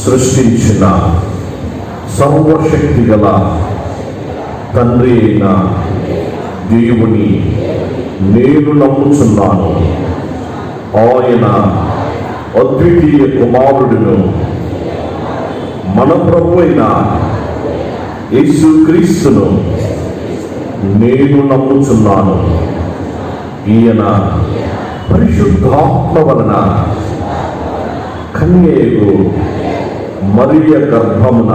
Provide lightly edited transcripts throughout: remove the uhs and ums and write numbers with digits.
సృష్టించిన సర్వశక్తి గల తండ్రి అయిన దేవుని నేను నమ్ముచున్నాను. ఆయన అద్వితీయ కుమారుడును మన ప్రభు అయిన యేసుక్రీస్తును నేను నమ్ముచున్నాను. ఈయన పరిశుద్ధాత్మ వలన కన్యకు మరియ గర్భమున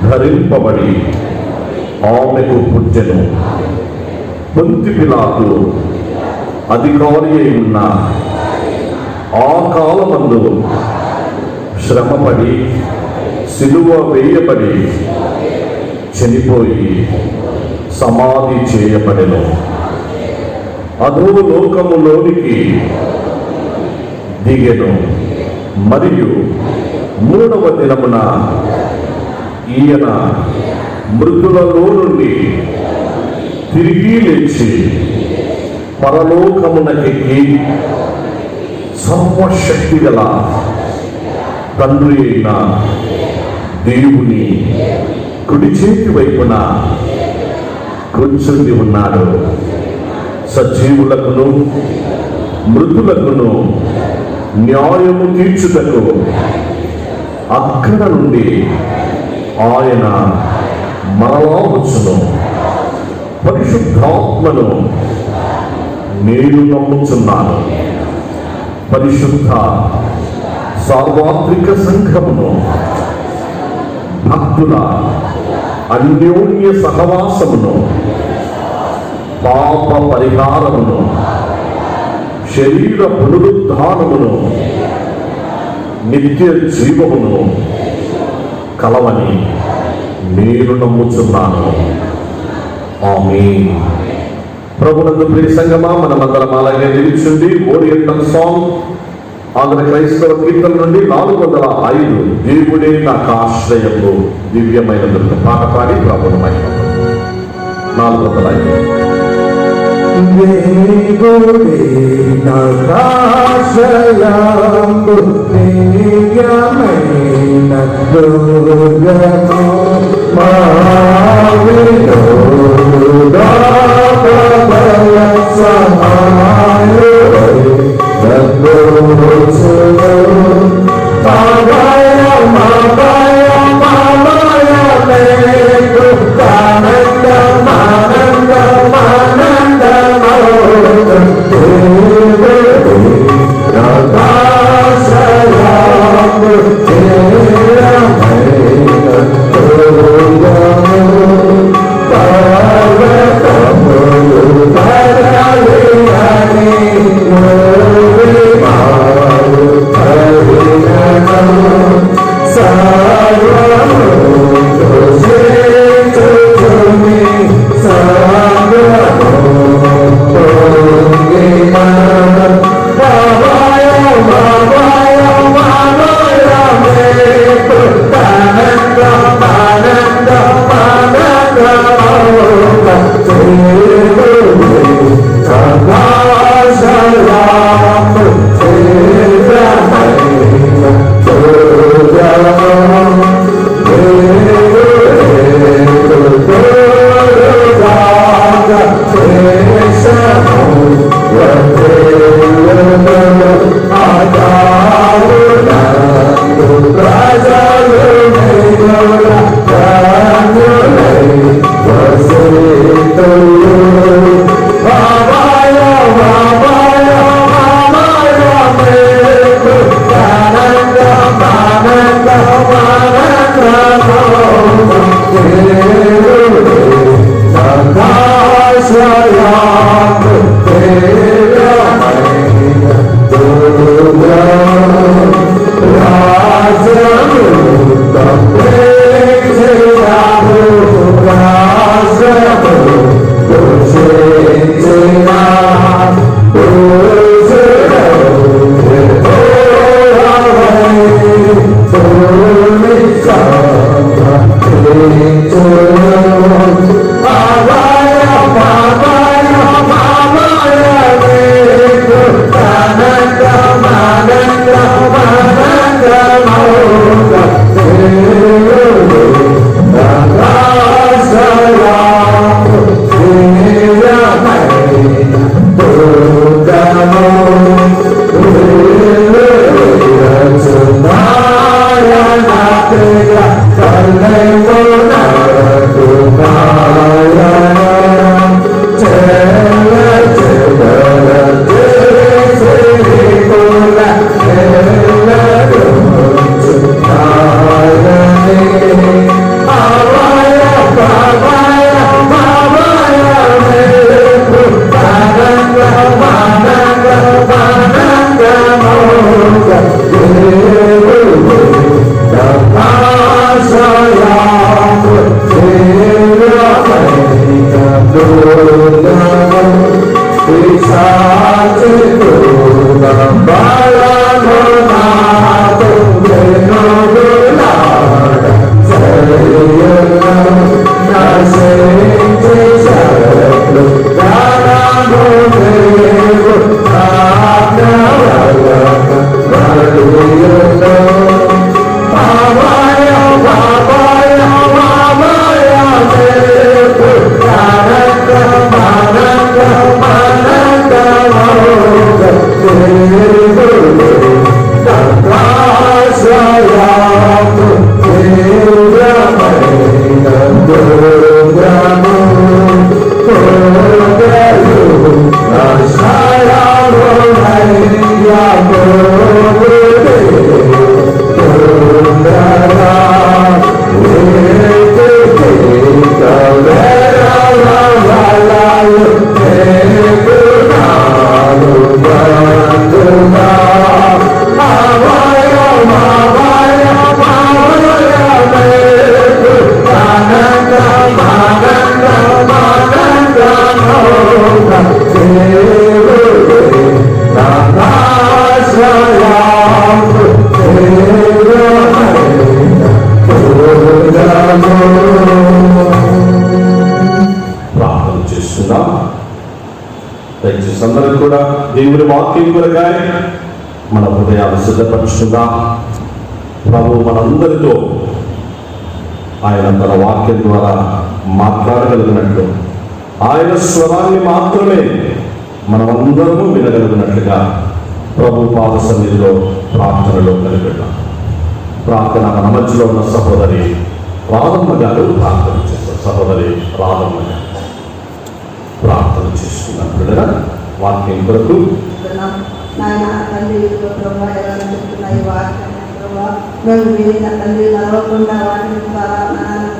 ధరింపబడి ఆమెకు పుట్టెను. పొంతి పిలాతు అధికారి అయి ఉన్న ఆ కాలమందు శ్రమపడి సిలువ వేయబడి చనిపోయి సమాధి చేయబడెను. అధోలోకములోనికి దిగెను. మరియు 3వ దినమున ఈయన మృతులలో నుండి తిరిగి లేచి పరలోకమునకెక్కి సర్వశక్తి గల తండ్రి అయిన దేవుని కుడి చేతి వైపున కూర్చుని ఉన్నాడు. సజీవులకును మృతులకును న్యాయము తీర్చుటకు అక్కడ నుండి ఆయన మరలా వచ్చును. పరిశుద్ధాత్మను నేను నమ్ముచున్నాను. పరిశుద్ధ సార్వత్రిక సంఘమును, భక్తుల అన్యోన్య సహవాసమును, పాప పరిహారమును, శరీర పునరుద్ధానమును, నిత్య జీవమును కలవని నేను నమ్ముచున్నాను. ఆమేన్. ప్రభునందు ప్రియ సంగమా, మనమందరం అలాగే నిలిచింది ఓరియంటల్ సాంగ్ ఆంధ్ర క్రైస్తవ కీర్తన నుండి 405 దేవుడే నాకు ఆశ్రయము దివ్యమైన పాట పాడి ప్రభువును మహిమపరచుదాం. 405 దేవుడే నాకాశ్రయము దివ్యమైన దుర్గము మా విరోధా ప్రబల సహాయుడై రక్షించును. దయచేసి అందరూ కూడా దేవుని వాక్యం కొరకాయ మన హృదయాలు సిద్ధపరుచుకుందాం. ప్రభు మనందరితో ఆయన తన వాక్యం ద్వారా మాట్లాడగలిగినట్లు, ఆయన స్వరాన్ని మాత్రమే మనమందరము వినగలిగినట్లుగా ప్రభు పాద సన్నిధిలో ప్రార్థనలో కలిపెట్టాం. ప్రార్థన మన మధ్యలో ఉన్న సహోదరి రాధమ్మ గారు ప్రార్థన చేస్తారు. సహోదరి రాధమ్మ గారు ప్రార్థన చేసుకున్నట్లుగా వాక్యం కొరకు నాయన తండ్రి ప్రభావ ఎవరైనా చెప్తున్న ఈ వాక్యం ప్రభావ మేము వినిన తండ్రి నడవకుండా వాటిని ద్వారా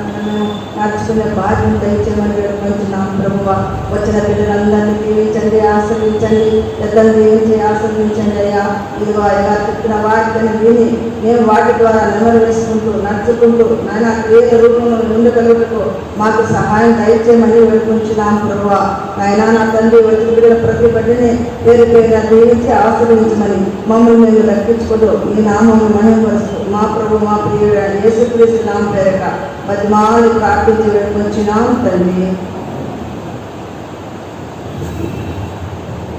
మేము నడుచుకునే బాధ్యత దయచేయమని వేడుకుంటున్నాం ప్రభువ. వచ్చిన బిడ్డలందరినీ దీవించండి, ఆశ్రయించండి, పెద్దలు దీవించి ఆశ్రయించండి అయ్యా. ఇదిగో అయ్యా చెప్పిన వాటిని విని మేము వాటి ద్వారా నెమరు వేసుకుంటూ నడుచుకుంటూ నాయన క్రియ రూపంలో ఉండగలుగుటకు మాకు సహాయం దయచేయమని వేడుకుంటున్నాం ప్రభువ. నాయన నా తండ్రి వచ్చిన బిడ్డల ప్రతి బిడ్డని పేరు పేరుగా దీవించి ఆశ్రయించమని మమ్మల్ని మేము రక్షించుకుంటూ ఈ నామము మహిమపరుస్తూ మా ప్రభు మా ప్రియుడు యేసుక్రీస్తు నామం పేరట బతిమాలి ప్రార్థించి వేడుకొచ్చినాం తండ్రి.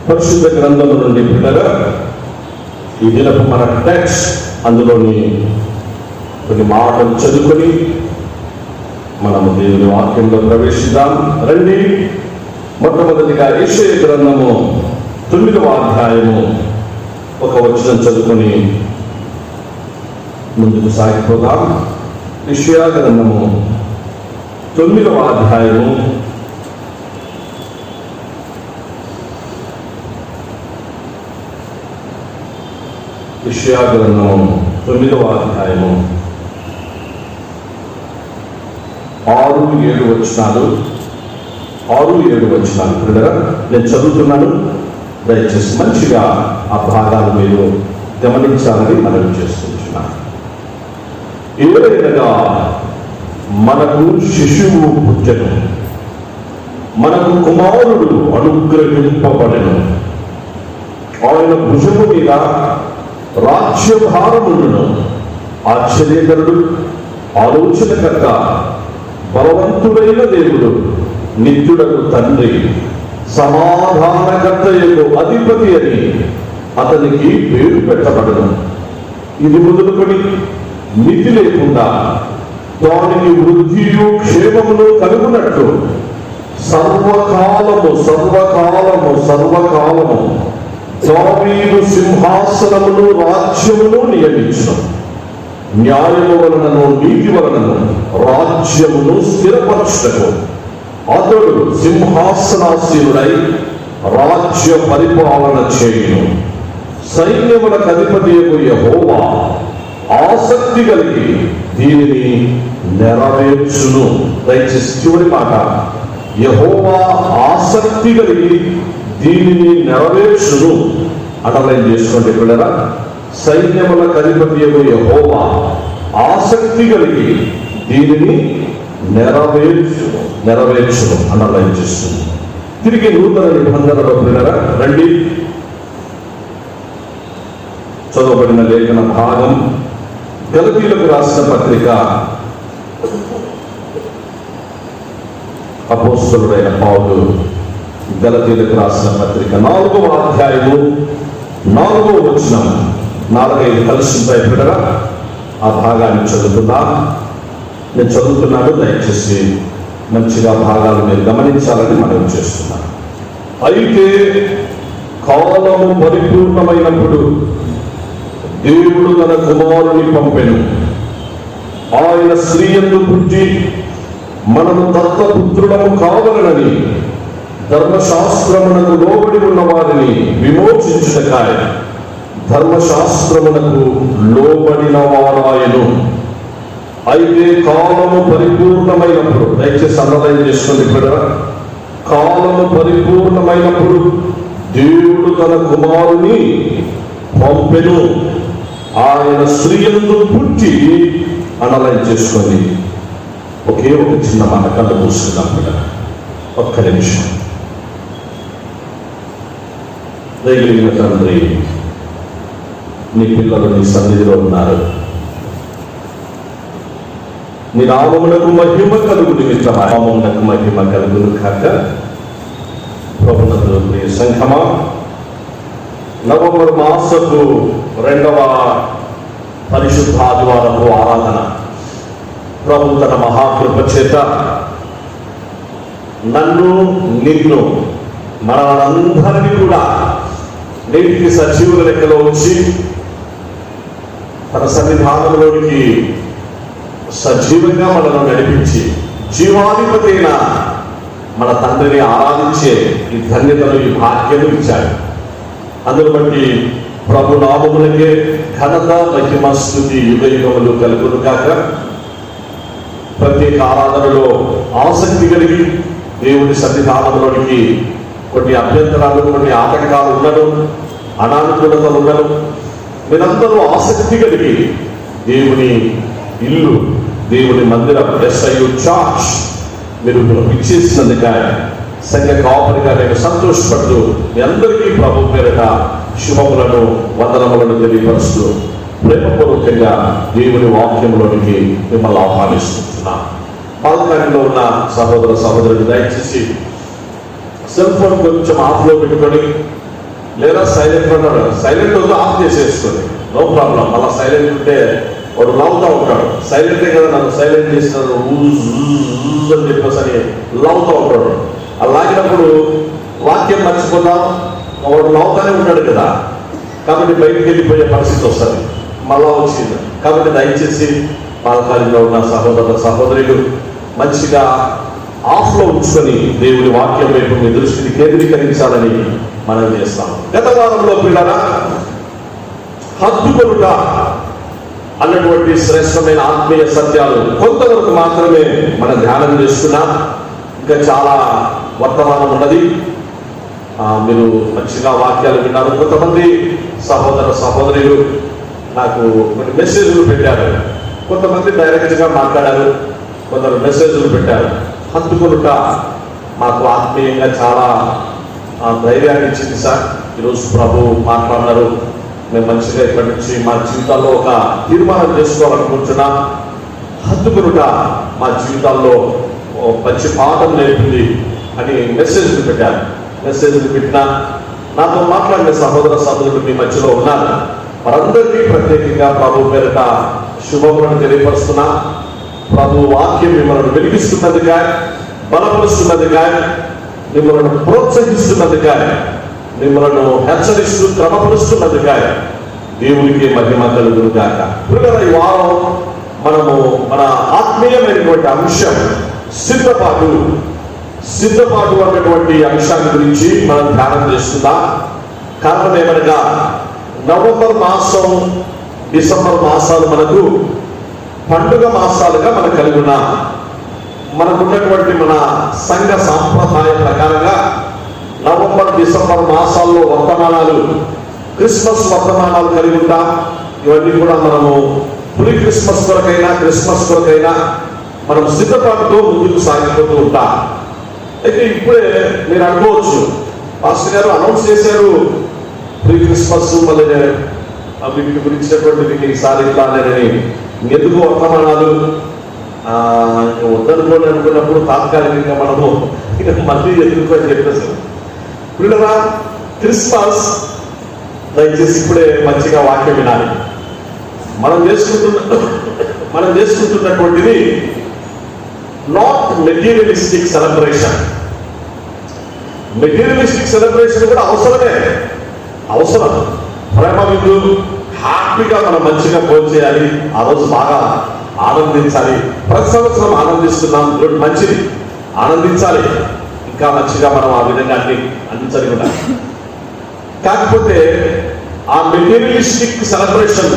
పరిశుద్ధ గ్రంథం నుండి పిల్లగా ఈ దినపు మన టెక్స్ట్ అందులోని కొన్ని మాటలు చదువుకొని మనము దేవుని వాక్యంలో ప్రవేశిద్దాం రండి. మొట్టమొదటిగా యెషయా గ్రంథము 9వ అధ్యాయము ఒక వచనం చదువుకొని ముందుకు సాగిపోదాం. యెషయా గ్రంథము 9వ అధ్యాయము యెషయా గ్రంథము 9వ అధ్యాయము 6-7 వచనాలు. 6-7 వచనాలు పిల్లగా నేను చదువుతున్నాను. దయచేసి మంచిగా ఆ భాగాలు మీరు గమనించాలని మనవి చేసుకుంటున్నాను. ఏదైనా మనకు శిశువు పుట్టెను, మనకు కుమారుడు అనుగ్రహింపబడెను, ఆయన భుజము మీద రాజ్యభారములను. ఆశ్చర్యకరుడు, ఆలోచనకర్త, బలవంతుడైన దేవుడు, నిత్యుడకు తండ్రి, సమాధానకర్తయకు అధిపతి అని అతనికి పేరు పెట్టబడను. ఇది మొదలుకొని మితి లేకుండా దానికి వృద్ధియు క్షేమమును కలుగునట్లు సర్వకాలము సర్వకాలము సర్వకాలము దావీదు సింహాసనమును రాజ్యమును నియమించును, న్యాయము వలనను నీతి వలనను రాజ్యమును స్థిరపరచుటకు అతడు సింహాసనాసీనుడై రాజ్య పరిపాలన చేయును. సైన్యములకు అధిపతియగు యెహోవా ఆసక్తి కలిగి దీనిని నెరవేర్చును. దయచేసి చివరి మాట, యెహోవా ఆసక్తి కలిగి దీనిని నెరవేర్చును అండర్లైన్ చేసుకోండి పిల్లరా. సైన్యములకు అధిపతియగు యెహోవా ఆసక్తి కలిగి దీనిని నెరవేర్చును అండర్లైన్ చేస్తుంది. తిరిగి నూతన నిబంధనలో పిల్లరా రండి. చదవబడిన లేఖన భాగం గలతీయులకు రాసిన పత్రిక అపోస్తలుడైన పౌలు గలతీయులకు రాసిన పత్రిక 4వ అధ్యాయము 4వ వచనం 4-5 కలిసి ఉంటాయి పిల్లరా. ఆ భాగాన్ని చదువుతున్నా. నేను చదువుతున్నాను, దయచేసి మంచిగా భాగాలు మీరు గమనించాలని మనవి చేస్తున్నాను. అయితే కాలము పరిపూర్ణమైనప్పుడు దేవుడు తన కుమారుని పంపెను. ఆయన స్త్రీ యందు పుట్టి మనము దత్తపుత్రులము కావాలనని ధర్మశాస్త్రమునకు లోబడి ఉన్న వారిని విమోచించుటకాయ ధర్మశాస్త్రమునకు లోబడిన వారాయను. అయితే కాలము పరిపూర్ణమైనప్పుడు, దయచేసి అండర్లైన్ చేసుకోండి ఇక్కడ, కాలము పరిపూర్ణమైనప్పుడు దేవుడు తన కుమారుని పంపెను. ఆయన స్త్రీ యందు పుట్టి అండర్లైన్ చేసుకోండి. ఒకే ఒక చిన్న మాట కళ్ళు మూసుకుందాం పిల్లలు, ఒక్క నిమిషం. దయగలిగిన తండ్రి, నీ పిల్లలు నీ సన్నిధిలో ఉన్నారు. నీ నామమునకు మహిమ కలుగు నిమిత్తం నామమునకు మహిమ కలుగును కాక. ప్రభునందు ప్రియ సంఘమా, నవంబర్ మాసపు 2వ పరిశుద్ధ ఆదివారపు ఆరాధన ప్రభు తన మహాకృప చేత నన్ను నిన్ను మనందరినీ కూడా నేటికి సజీవుల లెక్కలో వచ్చి తన సన్నిధానంలోనికి సజీవంగా మనను నడిపించి జీవాధిపతి అయిన మన తండ్రిని ఆరాధించే ఈ ధన్యతను, ఈ భాగ్యము ఇచ్చాడు. అందును బట్టి ప్రభు నామములకే ఘనత మహిమ స్తుతి యుగ యుగములు కలుగును కాక. ప్రత్యేక ఆరాధనలో ఆసక్తి కలిగి దేవుని సన్నిధానంలోనికి కొన్ని అభ్యంతరాలు, కొన్ని ఆటంకాలు ఉన్నను, అనానుకూలతలు ఉన్నను, మీరందరూ ఆసక్తి కలిగి దేవుని ఇల్లు, దేవుని మందిరం, SIU చర్చ్ మీరు ఇచ్చేసినందుక సంఘ కాపరిగా నేను సంతోషపడుతూ మీ అందరికీ ప్రభు పేరిట శుభములను, వందనములను తెలియపరుస్తూ ప్రేమపూర్వకంగా దేవుని వాక్యంలోనికి మిమ్మల్ని ఆహ్వానిస్తున్నాను. పాల్కార్యంలో ఉన్న సహోదర సహోదరుడు దయచేసి సెల్ ఫోన్ కొంచెం ఆఫ్లో పెట్టుకొని, లేదా సైలెంట్ ఉన్నాడు, సైలెంట్ వద్దు, ఆఫ్ చేసేసుకొని, నో ప్రాబ్లం. అలా సైలెంట్ ఉంటే వాడు లావుతా ఉంటాడు. సైలెంటే కదా నన్ను సైలెంట్ చేసినాడు అని చెప్పేసి అని లావుతా ఉంటాడు. అలా లాగినప్పుడు వాక్యం మర్చిపోతాం, వాడు లావుతానే ఉంటాడు కదా, కాబట్టి బయటికి వెళ్ళిపోయే పరిస్థితి వస్తుంది, మళ్ళా వచ్చింది. కాబట్టి దయచేసి పాలకాలంలో ఉన్న సహోదర సహోదరులు మంచిగా ఆఫ్లో ఉంచుకొని దేవుని వాక్యం వైపు మీ దృష్టిని కేంద్రీకరించాలని మనం చేస్తాం. గత వారంలో పిల్లరా హత్తుకొనుట అన్నటువంటి శ్రేష్టమైన ఆత్మీయ సత్యాలు కొంతవరకు మాత్రమే మనం ధ్యానం చేసుకున్నాం. ఇంకా చాలా వర్తమానం ఉన్నది. మీరు మంచిగా వాక్యాలు విన్నారు. కొంతమంది సహోదర సహోదరులు నాకు కొన్ని మెసేజ్లు పెట్టారు, కొంతమంది డైరెక్ట్గా మాట్లాడారు, కొందరు మెసేజ్లు పెట్టారు. హత్తుకొనుట మాకు ఆత్మీయంగా చాలా ధైర్యాన్ని ఇచ్చింది సార్. ఈరోజు ప్రభు మాట్లాడినారు, మేము మంచిగా ఇక్కడి నుంచి మా జీవితాల్లో ఒక తీర్మానం చేసుకోవాలనుకుంటున్నాం. హత్తుకొనుట మా జీవితాల్లో మంచి పాఠం నేర్పింది అని మెసేజ్లు పెట్టారు. మెసేజ్లు పెట్టినా నాతో మాట్లాడిన సహోదర సహోదరులు మీ మధ్యలో ఉన్నారు. వారందరికీ ప్రత్యేకంగా ప్రభు పేరిట శుభములను తెలియపరుస్తున్నా. ప్రభు వాక్యం మిమ్మల్ని వెలిగిస్తున్నదిగా, బలపరుస్తున్నదిగా, మిమ్మల్ని ప్రోత్సహిస్తున్నదిగా మిమ్మల్ని హెచ్చరిస్తూ క్రమపరుస్తున్నందుకే దేవునికి మహిమ కలుగును గాక. ప్రియులారా, ఈ వారం మనము మన ఆత్మీయమైనటువంటి అంశం సిద్ధపాటు అన్నటువంటి అంశాన్ని గురించి మనం ధ్యానం చేస్తున్నాం. కారణం ఏమనగా నవంబర్ మాసం, డిసెంబర్ మాసాలు మనకు పండుగ మాసాలుగా మనం కలిగి ఉన్నాం. మనకున్నటువంటి మన సంఘ సాంప్రదాయ ప్రకారంగా నవంబర్, డిసెంబర్ మాసాల్లో వర్తమానాలు, క్రిస్మస్ వర్తమానాలు కలిగి ఉంటాం. ఇవన్నీ కూడా మనము ప్రీ క్రిస్మస్ కొరకైనా క్రిస్మస్ కొరకైనా మనం సిద్ధపాటుతో ముందుకు సాగిపోతూ ఉంటాం. అయితే ఇప్పుడే మీరు అనుకోవచ్చు, పాస్టర్ గారు అనౌన్స్ చేశారు ప్రీ క్రిస్మస్, మళ్ళీ వీటి గురించినటువంటి ఈసారి ఇట్లా అని ఎందుకు వర్తమానాలు వద్దనుకోండి అనుకున్నప్పుడు తాత్కాలికంగా మనము మళ్ళీ ఎందుకు అని చెప్పేసి. పిల్లరా, క్రిస్మస్ దయచేసి ఇప్పుడే మంచిగా వాక్యం వినాలి. మనం చేసుకుంటున్నటువంటిది not materialistic celebration. Materialistic celebration కూడా అవసరం. ప్రేమ విందు హ్యాపీగా మనం మంచిగా భోజనం చేయాలి, ఆ రోజు బాగా ఆనందించాలి. ప్రతి సంవత్సరం ఆనందిస్తున్నాం, మంచిది, ఆనందించాలి. ఇంకా మంచిగా మనం ఆ విధంగా అందించాలి కూడా. కాకపోతే ఆ మెటీరియలిస్టిక్ సెలబ్రేషన్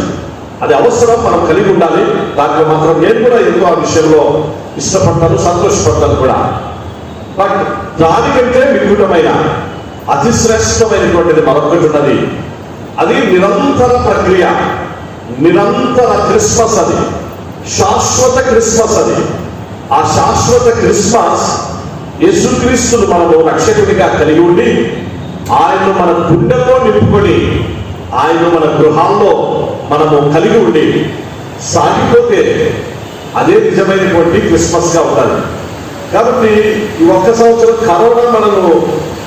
అది అవసరం, మనం కలిగి ఉండాలి. దాంట్లో మాత్రం నేను కూడా ఎంతో ఆ విషయంలో ఇష్టపడతాను, సంతోషపడతాను కూడా. బట్ దానికంటే వికృతమైన అతి శ్రేష్టమైనటువంటిది మరొకటి ఉన్నది. అది నిరంతర ప్రక్రియ, నిరంతర క్రిస్మస్. అది శాశ్వత క్రిస్మస్. అది ఆ శాశ్వత క్రిస్మస్ యేసుక్రీస్తును మనము రక్షకుడిగా కలిగి ఉండి ఆయన్ను మన గుండెలో నింపుకొని ఆయన మన గృహాల్లో మనము కలిగి ఉండి సాగిపోతే అదే నిజమైనటువంటి క్రిస్మస్ గా ఉంటుంది. కాబట్టి ఈ ఒక్క సంవత్సరం కరోనా మనము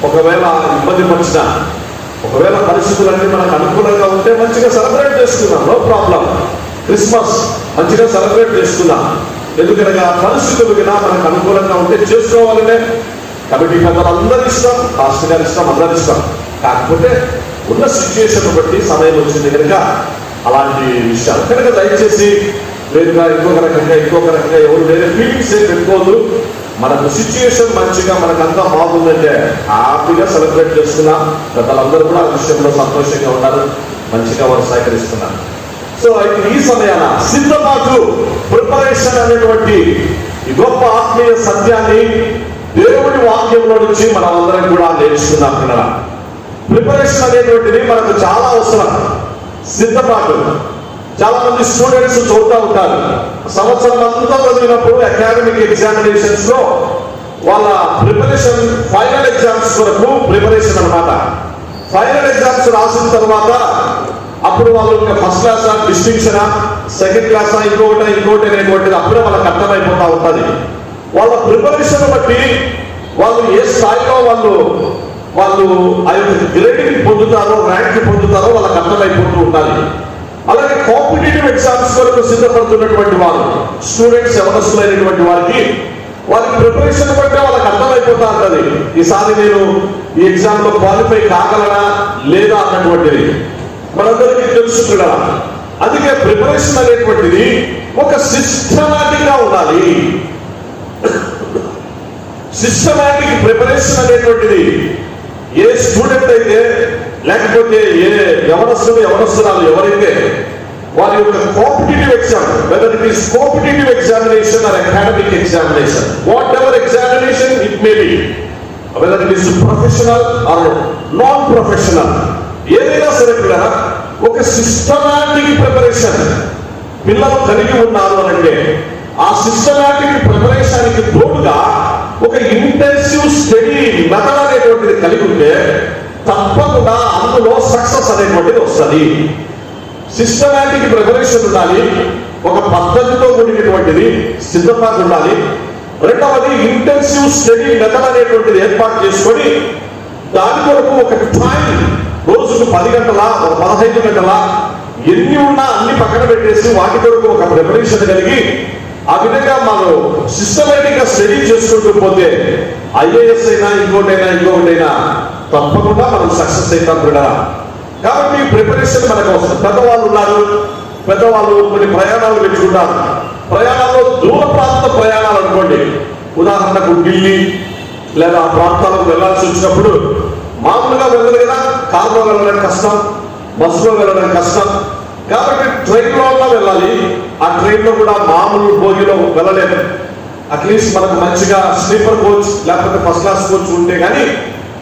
ఒకవేళ ఇబ్బంది పరిచినా, ఒకవేళ పరిస్థితులన్నీ మనకు అనుకూలంగా ఉంటే మంచిగా సెలబ్రేట్ చేసుకుందాం, నో ప్రాబ్లం. క్రిస్మస్ మంచిగా సెలబ్రేట్ చేసుకుందాం. ఎందుకనగా పరిస్థితులు వినా మనకు అనుకూలంగా ఉంటే చేసుకోవాలనే కమిటీ పెద్దలు అందరి ఇష్టం, పాస్టర్ గారి ఇష్టం, అందరి ఇష్టం. కాకపోతే ఉన్న సిచ్యుయేషన్ బట్టి సమయం వచ్చింది కనుక అలాంటి విషయాలు కనుక దయచేసి వేరుగా ఇంకొక రకంగా ఎవరు వేరే ఫీలింగ్స్ ఏం పెట్టుకోవద్దు. మనకు సిచ్యుయేషన్ మంచిగా మనకంతా బాగుందంటే హ్యాపీగా సెలబ్రేట్ చేసుకున్నాం. పెద్దలందరూ కూడా ఆ విషయంలో సంతోషంగా ఉన్నారు, మంచిగా వారు సహకరిస్తున్నారు. సో అయితే ఈ సమయాన సిద్ధపాటు, ప్రిపరేషన్ అనేటువంటి ఈ గొప్ప ఆత్మీయ సత్యాన్ని దేవుడి వాక్యంలో నుంచి మనం అందరం కూడా నేర్చుకున్నాం కదా. ప్రిపరేషన్ అనేటువంటిది మనకు చాలా అవసరం. సిద్ధపాటు చాలా మంది స్టూడెంట్స్ చదువుతూ ఉంటారు. సంవత్సరం అంతా చదివినప్పుడు అకాడమిక్ ఎగ్జామినేషన్స్ లో వాళ్ళ ప్రిపరేషన్, ఫైనల్ ఎగ్జామ్స్ కొరకు ప్రిపరేషన్ అన్నమాట. ఫైనల్ ఎగ్జామ్స్ రాసిన తర్వాత అప్పుడు వాళ్ళు ఫస్ట్ క్లాసా, డిస్టింక్షనా, సెకండ్ క్లాసా, ఇంకోటి అనేటువంటిది అప్పుడే వాళ్ళకి అర్థమైపోతా ఉంటుంది. వాళ్ళ ప్రిపరేషన్ బట్టి వాళ్ళు ఏ స్థాయిలో వాళ్ళు ఆ యొక్క గ్రేడింగ్ పొందుతారో, ర్యాంక్ పొందుతారో వాళ్ళకి అర్థమైపోతూ ఉండాలి. అలాగే కాంపిటేటివ్ ఎగ్జామ్స్ కొరకు సిద్ధపడుతున్నటువంటి వారు, స్టూడెంట్స్ ఎవరస్తులైనటువంటి వారికి ప్రిపరేషన్ బట్టే వాళ్ళకి అర్థమైపోతా ఉంటుంది. ఈసారి నేను ఈ ఎగ్జామ్ లో క్వాలిఫై కాగలనా లేదా అన్నటువంటిది మనందరికీ తెలుసుకున్నా. అందుకే ప్రిపరేషన్ అనేటువంటిది ఒక సిస్టమాటిక్ గా ఉండాలి. సిస్టమాటిక్ ప్రిపరేషన్ అనేటువంటిది ఏ స్టూడెంట్ అయితే, లేకపోతే ఏ యవనస్తురాలు ఎవరైతే వారి యొక్క competitive exam, whether it is competitive examination or academic examination, whatever examination it may be, whether it is professional or non professional, ఏదైనా సరే కూడా ఒక సిస్టమాటిక్ ప్రిపరేషన్ పిల్లలు కలిగి ఉన్నారు అంటే ఆ సిస్టమాటిక్ ప్రిపరేషన్ కి తోడుగా ఒక ఇంటెన్సివ్ స్టడీ మెథడ్ అనేటువంటిది కలిగి ఉంటే తప్పకుండా అందులో సక్సెస్ అనేటువంటిది వస్తుంది. సిస్టమాటిక్ ప్రిపరేషన్ ఉండాలి, ఒక పద్ధతితో కూడినటువంటిది సిద్ధపాటు ఉండాలి. రెండవది ఇంటెన్సివ్ స్టడీ మెథడ్ అనేటువంటిది ఏర్పాటు చేసుకొని దాని కొరకు ఒక టైం, రోజుకు 10 గంటల, 15 గంటల, ఎన్ని ఉన్నా అన్ని పక్కన పెట్టేసి వాటి కొరకు ఒక ప్రిపరేషన్ కలిగి ఆ విధంగా మనం సిస్టమేటిక్ గా స్టడీ చేసుకుంటూ పోతే ఐఏఎస్ అయినా ఇంకోటైనా తప్పకుండా మనం సక్సెస్ అవుతాం కూడా. కాబట్టి ప్రిపరేషన్ మనకు అవసరం. పెద్దవాళ్ళు ఉన్నారు, పెద్దవాళ్ళు కొన్ని ప్రయాణాలు పెట్టుకుంటారు. ప్రయాణాల్లో దూర ప్రాంత ప్రయాణాలు అనుకోండి, ఉదాహరణకు ఢిల్లీ లేదా ఆ ప్రాంతాలకు వెళ్ళాల్సి వచ్చినప్పుడు మామూలుగా వెళ్ళదు కదా, కారులో వెళ్ళడం కష్టం, బస్సులో వెళ్ళడం కష్టం. కాబట్టి ట్రైన్లో వెళ్ళాలి. ఆ ట్రైన్లో కూడా మామూలు బోగిలో వెళ్ళలేదు. అట్లీస్ట్ మనకు మంచిగా స్లీపర్ కోచ్ లేకపోతే ఫస్ట్ క్లాస్ కోచ్ ఉంటే కానీ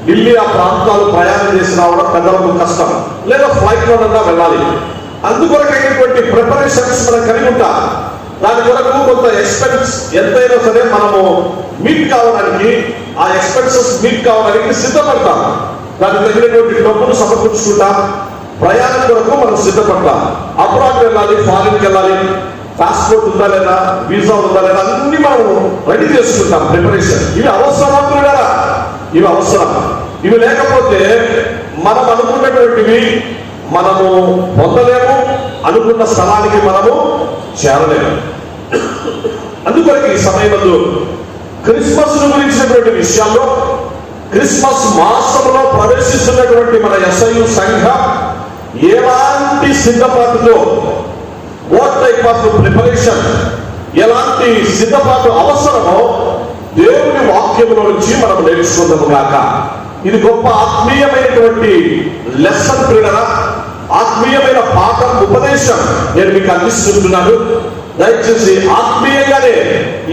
ఢిల్లీ ఆ ప్రాంతాలు ప్రయాణం చేసి రావడం పెద్దలకు కష్టం. లేదా ఫ్లైట్లోనన్నా వెళ్ళాలి. అందుకొరకైనటువంటి ప్రిపరేషన్స్ మనం కలిగి ఉంటాం. దాని కొరకు కొంత ఎక్స్పెన్స్ ఎంతైనా సరే మనము మీట్ కావడానికి, ఆ ఎక్స్పెన్సెస్ మీట్ కావడానికి సిద్ధపడతాం. దానికి తగినటువంటి డబ్బులు సమకూర్చుకుంటాం. ప్రయాణం కొరకు మనం సిద్ధపడతాం. అబ్రాడ్ వెళ్ళాలి, ఫారిన్కి వెళ్ళాలి, పాస్పోర్ట్ ఉందా లేదా, వీసా ఉందా లేదా, అన్ని మనం రెడీ చేసుకుంటాం. ప్రిపరేషన్ ఇవి అవసరం కదా, ఇవి అవసరం. ఇవి లేకపోతే మనం అనుకున్నటువంటివి మనము పొందలేము, అనుకున్న స్థలానికి మనము చేరలేము. అందుకొరకు ఈ సమయంలో క్రిస్మస్ గురించినటువంటి విషయాల్లో, క్రిస్మస్ మాసంలో ప్రవేశిస్తున్నటువంటి మన ఎస్ఐయు సంఘం ఎలాంటి సిద్ధపాటుతో, వాట్ టైప్ ఆఫ్ ప్రిపరేషన్, ఎలాంటి సిద్ధపాటు అవసరమో దేవుని వాక్యంలో నుంచి మనం నేర్చుకుందాము గాక. ఇది గొప్ప ఆత్మీయమైనటువంటి లెసన్ ప్రియులారా, ఆత్మీయమైన పాఠం, ఉపదేశం నేను మీకు అందిస్తున్నాను. దయచేసి ఆత్మీయంగానే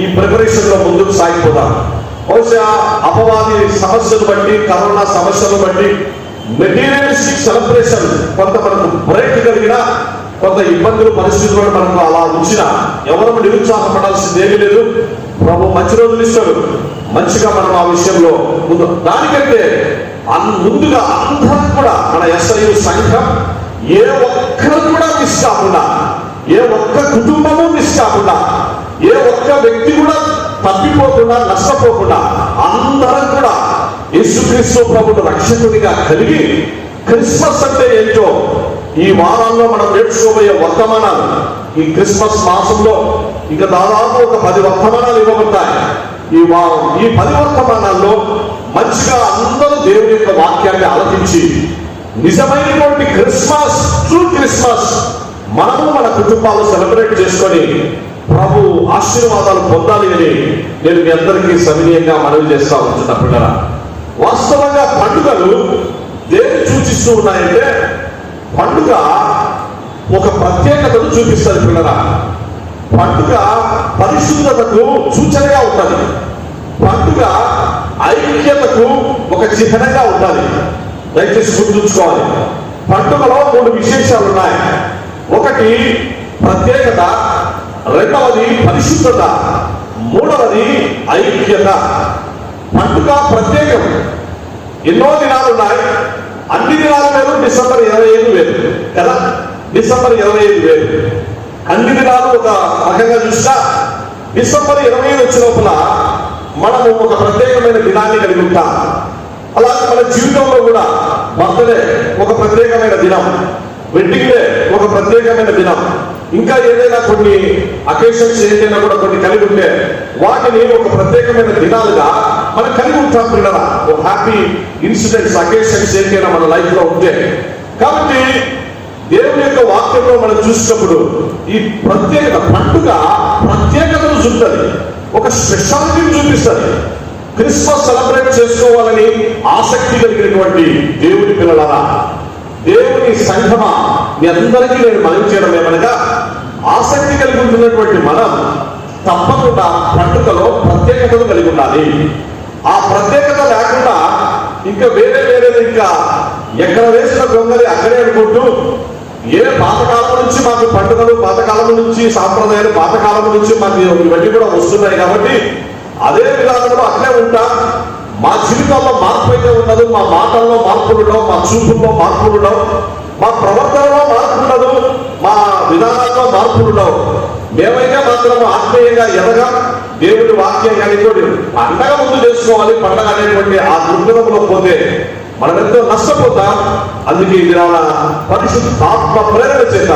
ఈ ప్రిపరేషన్ లో ముందుకు సాగిపోదాం. బహుశా అపవాది సమస్యను బట్టి, కరోనా సమస్యను బట్టి మెటీరియలిస్టిక్ సెలబ్రేషన్ కొంత మనకు బ్రేక్ కలిగినా, కొంత ఇబ్బందులు పరిస్థితులు మనకు అలా ఉంచిన ఎవరు నిరుత్సాహపడాల్సింది ఏమీ లేదు. ప్రభు మంచి రోజులు ఇస్తాడు. మంచిగా మనం ఆ విషయంలో ముందు దానికంటే ముందుగా అందరం కూడా మన ఎస్ఐయు సంఘం ఏ ఒక్కరు కూడా మిస్ కాకుండా, ఏ ఒక్క కుటుంబము మిస్ కాకుండా, ఏ ఒక్క వ్యక్తి కూడా తప్పిపోకుండా, నష్టపోకుండా అందరం కూడా యేసుక్రీస్తు ప్రభువును రక్షకుడిగా కలిగి క్రిస్మస్ అంటే ఏంటో ఈ వారాల్లో మనం నేర్చుకోబోయే వర్తమానాలు, ఈ క్రిస్మస్ మాసంలో ఇక దాదాపు ఒక 10 వర్తమానాలు ఇవ్వబడతాయి. ఈ 10 వర్తమానాల్లో మంచిగా అందరూ దేవుని యొక్క వాక్యాన్ని ఆలకించి నిజమైనటువంటి క్రిస్మస్, ట్రూ క్రిస్మస్ మనము మన కుటుంబాలు సెలబ్రేట్ చేసుకొని ప్రభు ఆశీర్వాదాలు పొందాలి అని నేను మీ అందరికీ సవినీయంగా మనవి చేస్తా ఉంటున్నా పిల్లరా. వాస్తవంగా పండుగలు దేన్ని సూచిస్తూ ఉన్నాయంటే, పండుగ ఒక ప్రత్యేకతను చూపిస్తుంది పిల్లరా. పండుగ పరిశుద్ధతకు సూచనగా ఉంటుంది. పండుగ ఐక్యతకు ఒక చిహ్నంగా ఉండాలి. దయచేసి గుర్తుంచుకోవాలి. పండుగలో 3 విశేషాలు ఉన్నాయి. ఒకటి ప్రత్యేకత, రెండవది పరిశుద్ధత, మూడవది ఐక్యత. పండుగ ప్రత్యేకం. ఎన్నో దినాలు ఉన్నాయి. అన్ని దినాలు వేరు, డిసెంబర్ 25 వేరు కదా. డిసెంబర్ 25 వేరు. అన్ని దినాలు ఒక రకంగా చూస్తా, డిసెంబర్ 25 వచ్చే లోపల మనము ఒక ప్రత్యేకమైన దినాన్ని కలిగి ఉంటాం. అలాగే మన జీవితంలో కూడా బర్త్డే ఒక ప్రత్యేకమైన దినం, వెడ్డింగ్ డే ఒక ప్రత్యేకమైన దినం, ఇంకా ఏదైనా కొన్ని అకేషన్స్ ఏదైనా కూడా కొన్ని కలిగి ఉంటే వాటిని ఒక ప్రత్యేకమైన దినాలుగా మనం కలిగి ఉంటాం పిల్లరా. ఒక హ్యాపీ ఇన్సిడెంట్స్, అకేషన్స్ ఏదైనా మన లైఫ్ లో ఉంటే. కాబట్టి దేవుని యొక్క వాక్యంలో మనం చూసినప్పుడు ఈ ప్రత్యేకత, పండుగ ప్రత్యేకతను చూపుతుంది, ఒక స్పెషాలిటీని చూపిస్తుంది. క్రిస్మస్ సెలబ్రేట్ చేసుకోవాలని ఆసక్తి కలిగినటువంటి దేవుని పిల్లలారా, దేవుని సంఘమా, మీ అందరికీ నేను మనవి చేయడం ఏమనగా, ఆసక్తి కలిగి ఉంటున్నటువంటి మనం తప్పకుండా పండుగలో ప్రత్యేకతను కలిగి ఉండాలి. ఆ ప్రత్యేకత లేకుండా ఇంకా వేరే ఇంకా ఎక్కడ వేసిన గొంగలి అక్కడే అనుకుంటూ, ఏ పాతకాలం నుంచి మాకు పండుగలు, పాతకాలం నుంచి సాంప్రదాయాలు, పాతకాలం నుంచి మాకు ఇవన్నీ కూడా వస్తున్నాయి కాబట్టి అదే విధానంలో అట్లే ఉంటా. మా జీవితంలో మార్పు అయితే ఉండదు, మా మాటల్లో మార్పులు ఉండవు, మా చూపుల్లో మార్పులు ఉండవు, మా ప్రవర్తనలో మార్పు ఉండదు, మా విధానాల్లో మార్పులు ఉండవు. మేమైతే మాత్రం ఆత్మీయంగా ఎదగా దేవుడి వాక్యం కానీ పండగ ముందు చేసుకోవాలి. పండగ అనేటువంటి ఆ దృక్పథంలో పోతే మనం ఎంతో నష్టపోతాం. అందుకే ఇది పరిశుద్ధాత్మ ప్రేరణ చేత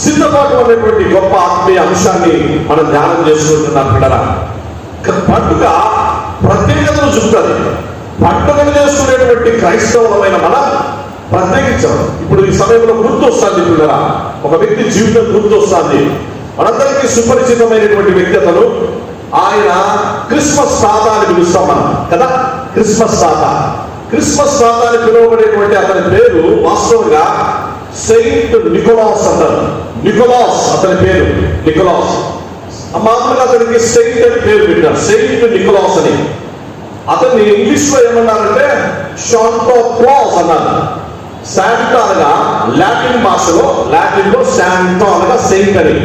సిద్ధపాటు అనేటువంటి గొప్ప ఆత్మీయ అంశాన్ని మనం ధ్యానం చేసుకుంటున్నాం పిల్లరా. పండుగ ప్రత్యేకతను చూపుతుంది. పండుగలు చేసుకునేటువంటి క్రైస్తవులమైన మనం ప్రత్యేకించాం. ఇప్పుడు ఈ సమయంలో గుర్తు వస్తుంది పిల్లరా, ఒక వ్యక్తి జీవితం గుర్తు వస్తుంది. మనందరికీ సుపరిచితమైనటువంటి వ్యక్తి అతను. ఆయన క్రిస్మస్ తాత అని పిలుస్తాం మనం కదా. క్రిస్మస్ తాత అని పిలువబడేటువంటి అతని పేరు వాస్తవంగా సెయింట్ నికోలాస్ అంటారు. నికోలాస్ అతని పేరు నికోలాస్. మామూలుగా అతనికి సెయింట్ అని పేరు పెట్టారు, సెయింట్ నికోలాస్ అని. అతన్ని ఇంగ్లీష్ లో ఏమన్నారంటే శాంటో క్లాస్ అన్నారు. శాంటా అనగా లాటిన్ భాషలో, లాటిన్ లో శాంటో అనగా సెయింట్ అని,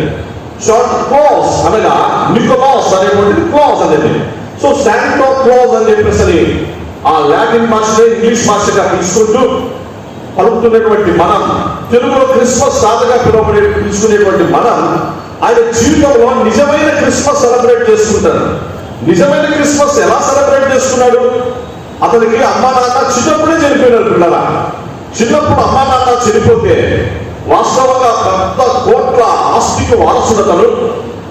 శాంటో క్లాస్ అనగా నికోలాస్ అనేటువంటి క్లాస్ అనేది. సో శాంటో క్లాస్ అని చెప్పేసి ఆ లాటిన్ భాషలో ఇంగ్లీష్ భాషగా తీసుకుంటూ పలుకుతున్నటువంటి మనం, తెలుగులో క్రిస్మస్ తాతగా పిలుచుకునేటువంటి మనం, ఆయన జీవితంలో నిజమైన క్రిస్మస్ సెలబ్రేట్ చేసుకుంటారు. నిజమైన క్రిస్మస్ ఎలా సెలబ్రేట్ చేసుకున్నాడు? అతనికి అమ్మా నాన్న చిన్నప్పుడే చనిపోయినారు పిల్లల. చిన్నప్పుడు అమ్మా నాన్న చనిపోతే వాస్తవంగా పెద్ద కోట్ల ఆస్తికి వారసుడతను.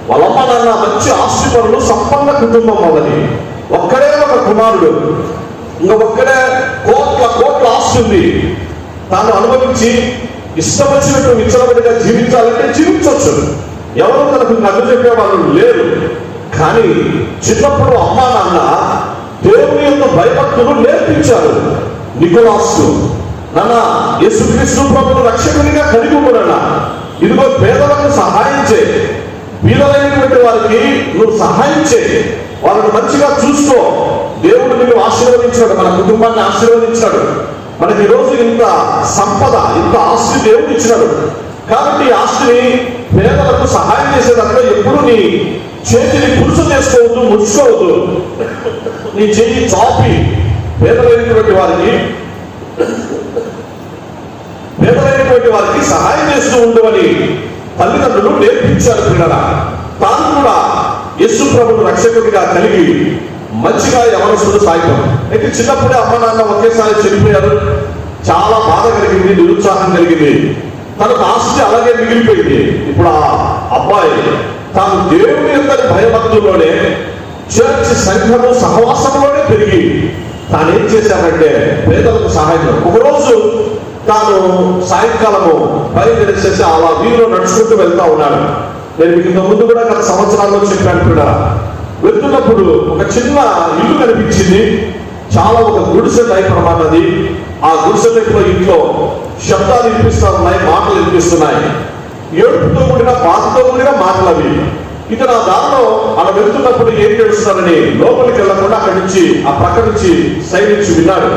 వాళ్ళ అమ్మా నాన్న మంచి ఆస్తి పరులు, సంపన్న కుటుంబం వాళ్ళని. ఒక్కడే ఒక కుమారుడు, ఇంకా ఒక్కడే కోట్ల ఆస్తి ఉంది. తాను అనుభవించి ఇష్టం వచ్చినట్టు విచ్చలవిడిగా జీవించాలంటే జీవించవచ్చు. ఎవరు తనకు నన్ను చెప్పే వాళ్ళు లేరు. కానీ చిన్నప్పుడు అమ్మా నాన్న దేవుని యొక్క భయభక్తులు నేర్పించారు. నికోలాస్, నాన్న యేసుక్రీస్తు ప్రభువును రక్షకునిగా కలిగి ఉన్నాడు. ఇదిగో పేదలకు సహాయం చేయి, వీలైనటువంటి వారికి నువ్వు సహాయం చేయి, వాళ్ళని మంచిగా చూసుకో. దేవుడు నిన్ను ఆశీర్వదించాడు, మన కుటుంబాన్ని ఆశీర్వదించాడు. మనకి ఈరోజు ఇంత సంపద, ఇంత ఆస్తి దేవుడు ఇచ్చినాడు. కాబట్టి ఈ ఆస్తిని పేదలకు సహాయం చేసేదాంట్లో ఎప్పుడు నీ చేతిని పురుషు చేసుకోవద్దు, ముడుచుకోవద్దు. నీ చేయి చాపి పేదలైనటువంటి వారికి సహాయం చేస్తూ ఉండవని తల్లిదండ్రులు నేర్పించారు పిల్లరా. తాను కూడా యేసు ప్రభువును రక్షకుడిగా కలిగి మంచిగా యవనస్తుడు సాగిపోయాడు. అయితే చిన్నప్పుడే అమ్మ నాన్న ఒకేసారి చనిపోయారు. చాలా బాధ కలిగింది, నిరుత్సాహం కలిగింది. తనకు ఆస్తి అలాగే మిగిలిపోయింది. ఇప్పుడు ఆ అబ్బాయి తాను దేవుని యొక్క భయభక్తుల్లోనే, చర్చ్ సంఘము సహవాసంలోనే పెరిగి తానేం చేశాడంటే పేదలకు సహాయం. ఒకరోజు తాను సాయంకాలము బయలుదేరేసేసి అలా వీధిలో నడుచుకుంటూ వెళ్తా ఉన్నాడు. నేను మీకు ఇంత ముందు కూడా గత సంవత్సరాల్లో చెప్పాను కూడా. వెళ్తున్నప్పుడు ఒక చిన్న ఇల్లు కనిపించింది. చాలా ఒక గుడిసె టైప్ అన్నమాట అది. ఆ గుడిసె టైప్లో ఇంట్లో శబ్దాలు వినిపిస్తా ఉన్నాయి, మాటలు వినిపిస్తున్నాయి. ఏడుపుతో కూడిన బాధతో కూడిన మాటలు అవి. ఇక నా దారిలో అలా వెళ్తున్నప్పుడు ఏం చేస్తున్నారని లోపలికి వెళ్ళకుండా అక్కడి నుంచి ఆ ప్రక్క నుంచి సైడ్ నుంచి విన్నాడు.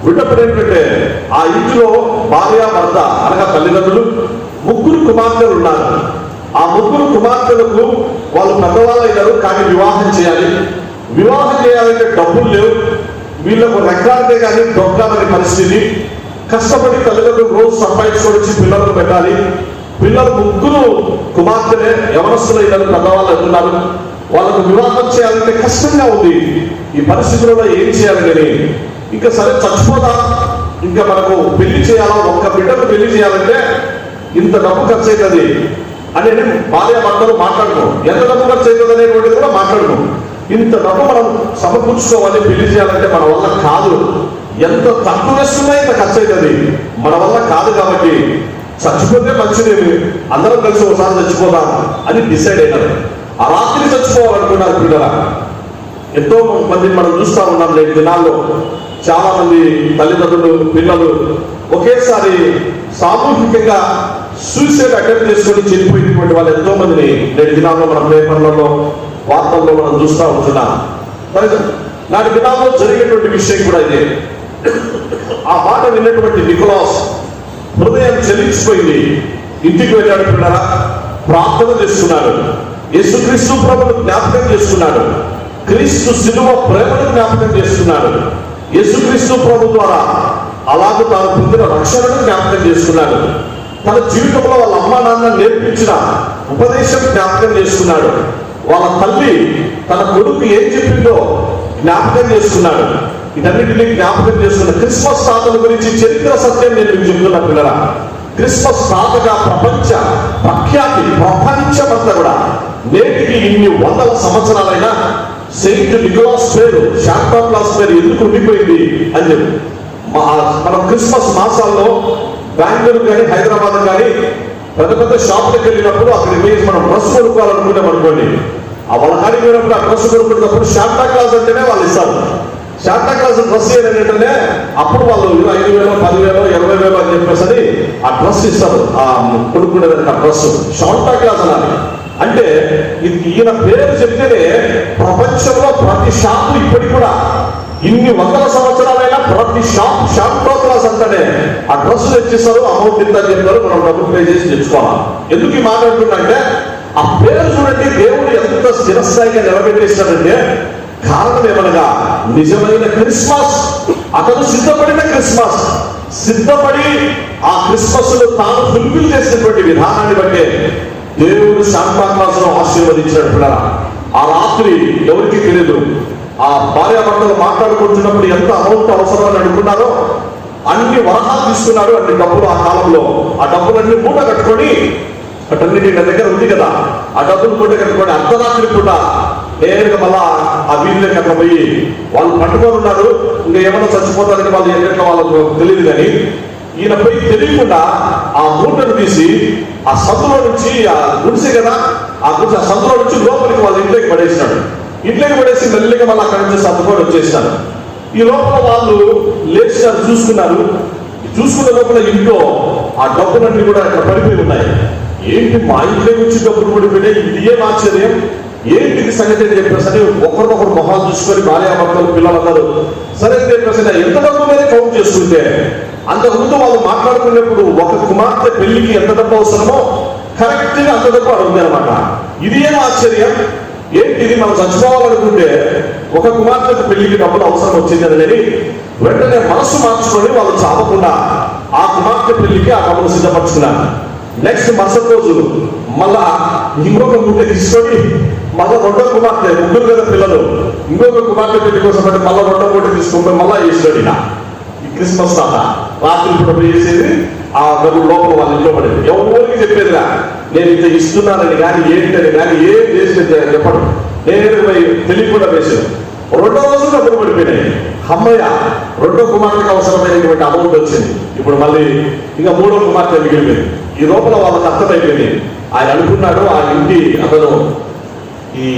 విన్నప్పుడు ఏంటంటే ఆ ఇంటిలో భార్య భర్త అనగా తల్లిదండ్రులు, ముగ్గురు కుమార్తెలు ఉన్నారు. ఆ ముగ్గురు కుమార్తెలకు వాళ్ళు పెద్దవాళ్ళు అయినారు, కానీ వివాహం చేయాలి. వివాహం చేయాలంటే డబ్బులు లేవు. వీళ్ళకు రెక్కాడితే కానీ దొక్కాలని పరిస్థితి. కష్టపడి తల్లిదండ్రులు రోజు సంపాదించుకొని పిల్లలకు పెట్టాలి. పిల్లలు ముగ్గురు కుమార్తెలే, యవనస్తులైనారు, పెద్దవాళ్ళు అవుతున్నారు. వాళ్ళకు వివాహం చేయాలంటే కష్టంగా ఉంది. ఈ పరిస్థితుల్లో ఏం చేయాలని ఇంకా సరే చచ్చిపోదా, ఇంకా మనకు పెళ్లి చేయాలా, ఒక్క బిడ్డకు పెళ్లి చేయాలంటే ఇంత డబ్బు ఖర్చు అవుతుంది అని భార్య భర్తలు మాట్లాడుకో. ఎంత డబ్బు ఖర్చు అవుతుంది అనేటువంటిది కూడా మాట్లాడుకో. ఇంత డబ్బు మనం సమకూర్చుకోవాలి, పెళ్లి చేయాలంటే మన వల్ల కాదు. ఎంత తక్కువ వేస్తున్నా ఇంత ఖర్చు అవుతుంది, మన వల్ల కాదు. కాబట్టి చచ్చిపోతే మంచిదేమి, అందరం కలిసి ఒకసారి చచ్చిపోదాం అని డిసైడ్ అయినారు. ఆ రాత్రి చచ్చిపోవాలనుకున్నారు పిల్లల. ఎంతో మంది మనం చూస్తా ఉన్నాం నేటి దినాల్లో. చాలా మంది తల్లిదండ్రులు, పిల్లలు ఒకేసారి సామూహికంగా సూసైడ్ అటెంప్ట్ చేసుకొని చనిపోయినటువంటి వాళ్ళు ఎంతో మందిని నేటి దినాల్లో మనం పేపర్లలో, వార్తల్లో మనం చూస్తూ ఉంటున్నాం. నాటి దినాల్లో జరిగేటువంటి విషయం కూడా ఇదే. ఆ మాట విన్నటువంటి నికోలాస్ హృదయం చెల్లించిపోయింది. ఇంటికి వెళ్ళాడు పిల్లరా, ప్రార్థన చేస్తున్నాడు. యేసుక్రీస్తు ప్రభువును జ్ఞాపకం చేస్తున్నాడు. క్రీస్తు శిలువ ప్రేమను జ్ఞాపకం చేస్తున్నాడు. యేసుక్రీస్తు ప్రభు ద్వారా అలాగే తాను పొందిన రక్షణను జ్ఞాపకం చేసుకున్నాడు. తన జీవితంలో వాళ్ళ అమ్మా నాన్న నేర్పించిన ఉపదేశం జ్ఞాపకం చేసుకున్నాడు. వాళ్ళ తల్లి తన కొడుకు ఏం చెప్పిందో జ్ఞాపకం చేసుకున్నాడు. ఇటన్నిటినీ జ్ఞాపకం చేసుకున్న క్రిస్మస్ తాతల గురించి చరిత్ర సత్యం నేను మీకు చెప్తున్నా పిల్లరా. క్రిస్మస్ తాతగా ప్రపంచమంతా కూడా నేటికి ఇన్ని వందల సంవత్సరాలైనా సెయింట్ నికోలాస్ పేరు శాంతా క్లాస్ పేరు ఎందుకు ఉండిపోయింది అని చెప్పి మనం క్రిస్మస్ మాసాల్లో బెంగళూరు కానీ హైదరాబాద్ కానీ పెద్ద పెద్ద షాపులకు వెళ్ళినప్పుడు అక్కడికి పోయి మనం డ్రెస్ కొనుక్కోవాలనుకుంటాం అనుకోండి, ఆ వాళ్ళ కాడికి పోయినప్పుడు ఆ డ్రెస్ కొనుక్కునేటప్పుడు శాంతా క్లాస్ అంటేనే వాళ్ళు ఇస్తారు. శాంతా క్లాస్ డ్రెస్ ఏంటంటే అప్పుడు వాళ్ళు 5,000, 10,000, 20,000 అని చెప్పేసి ఆ డ్రెస్ ఇస్తారు. ఆ కొనుక్కునేదానికి ఆ డ్రెస్ శాంతా క్లాస్ అనాలి. అంటే ఈయన పేరు చెప్తేనే ప్రపంచంలో ప్రతి షాపు ఇప్పటికి కూడా ఇన్ని వందల సంవత్సరాలైనా ప్రతి షాప్ శాంతా క్లాస్ అంటేనే ఆ డ్రెస్ తెచ్చిస్తారు, అమౌంట్ ఇంత చెప్తారు, మనం డబ్బులు పే చేసి తెచ్చుకోవాలి. ఎందుకు ఈ మాట అంటున్నాంటే ఆ పేరు చూడండి దేవుడు ఎంత స్థిరస్థాయిగా నిలబెట్టేస్తాడంటే కారణం ఏమనగా నిజమైన క్రిస్మస్, అతను సిద్ధపడిన క్రిస్మస్, సిద్ధపడి ఆ క్రిస్మస్ లో తాను ఫుల్ఫిల్ చేసినటువంటి విధానాన్ని బట్టే దేవుడు శాంతా క్లాస్ ను ఆశీర్వదించినట్టు. ఆ రాత్రి ఎవరికి తెలియదు, ఆ భార్యాభర్తలు మాట్లాడుకుంటున్నప్పుడు ఎంత అమౌంట్ అవసరం అని అనుకున్నారో అన్ని వరహాలు తీసుకున్నారు, అన్ని డబ్బులు ఆ కాలంలో. ఆ డబ్బులన్నీ మూట కట్టుకొని, అటన్నిటి నా దగ్గర ఉంది కదా, ఆ డబ్బులు మూట కట్టుకొని అర్ధరాత్రి పూట నేరుగా మళ్ళా ఆ వీధిలోకి అక్కడ పోయి వాళ్ళు పట్టుకొని ఉన్నారు. ఇంకా ఏమన్నా చచ్చిపోతారని వాళ్ళు ఎక్కడ వాళ్ళకు తెలియదు. కానీ ఈయన పోయి తెలియకుండా ఆ మూటను తీసి ఆ సందులో నుంచి, ఆ గుడిసె కదా, ఆ సందులో నుంచి లోపలికి వాళ్ళ ఇంట్లోకి పడేసినాడు. ఇంట్లోకి పడేసి మెల్లిగా మళ్ళీ అక్కడి నుంచి సర్దుకొని వచ్చేసినారు. ఈ లోపల వాళ్ళు లేచినారు, చూసుకున్న లోపల ఇంట్లో ఆ డబ్బులన్నీ కూడా అక్కడ పడిపోయి ఉన్నాయి. ఏంటి మా ఇంట్లో నుంచి డబ్బులు పడిపోయినాయి, ఇది ఏం ఆశ్చర్యం, ఏంటిది సంగతి అని చెప్పేసి ఒకరినొకరు మొహాలు చూసుకొని భార్యాభర్తలు పిల్లలందరూ సరే అని చెప్పేసి ఎంత డబ్బు మీద కౌంట్ చేసుకుంటే అంతకుముందు వాళ్ళు మాట్లాడుకునేప్పుడు ఒక కుమార్తె పెళ్లికి ఎంత డబ్బు అవసరమో కరెక్ట్ గా అంత డబ్బు అడుగుతుంది అనమాట. ఇది ఏం ఆశ్చర్యం, ఏంటిది మనం చచ్చిపోవాలనుకుంటే ఒక కుమార్తెకు పెళ్లికి డబ్బులు అవసరం వచ్చింది అని వెంటనే మనస్సు మార్చుకొని వాళ్ళు చావకుండా ఆ కుమార్తె పెళ్లికి ఆ డబ్బులు సిద్ధపరుచుకున్నారు. నెక్స్ట్ మరుసటి రోజు మళ్ళా ఇంకొక మూట తీసుకొని మళ్ళా రెండో కుమార్తె, ముగ్గురు కదా పిల్లలు, ఇంకొక కుమార్తె పెళ్లి కోసం అంటే మళ్ళా రెండో మూట తీసుకుంటే మళ్ళా వేసాడు. ఈ క్రిస్మస్ తాత రాత్రి పూట వేసేది ఆ డబ్బులు లోపల వాళ్ళ ఇంట్లో పడేది. ఎవరికి చెప్పేదిరా, నేను ఇంత ఇస్తున్నానని కానీ ఏంటని కానీ ఏం చేసి చెప్పడం, నేను తెలియకుండా వేసాను. రెండో రోజు డబ్బులు పడిపోయినాయి. అమ్మయ్య, రెండో కుమార్తెకి అవసరమైనటువంటి అమౌంట్ వచ్చింది. ఇప్పుడు మళ్ళీ ఇంకా మూడో కుమార్తె మిగిలిపోయింది. ఈ లోపల వాళ్ళకి అర్థమైపోయింది. ఆయన అనుకున్నాడు, ఆ ఇంటి అతను ఈ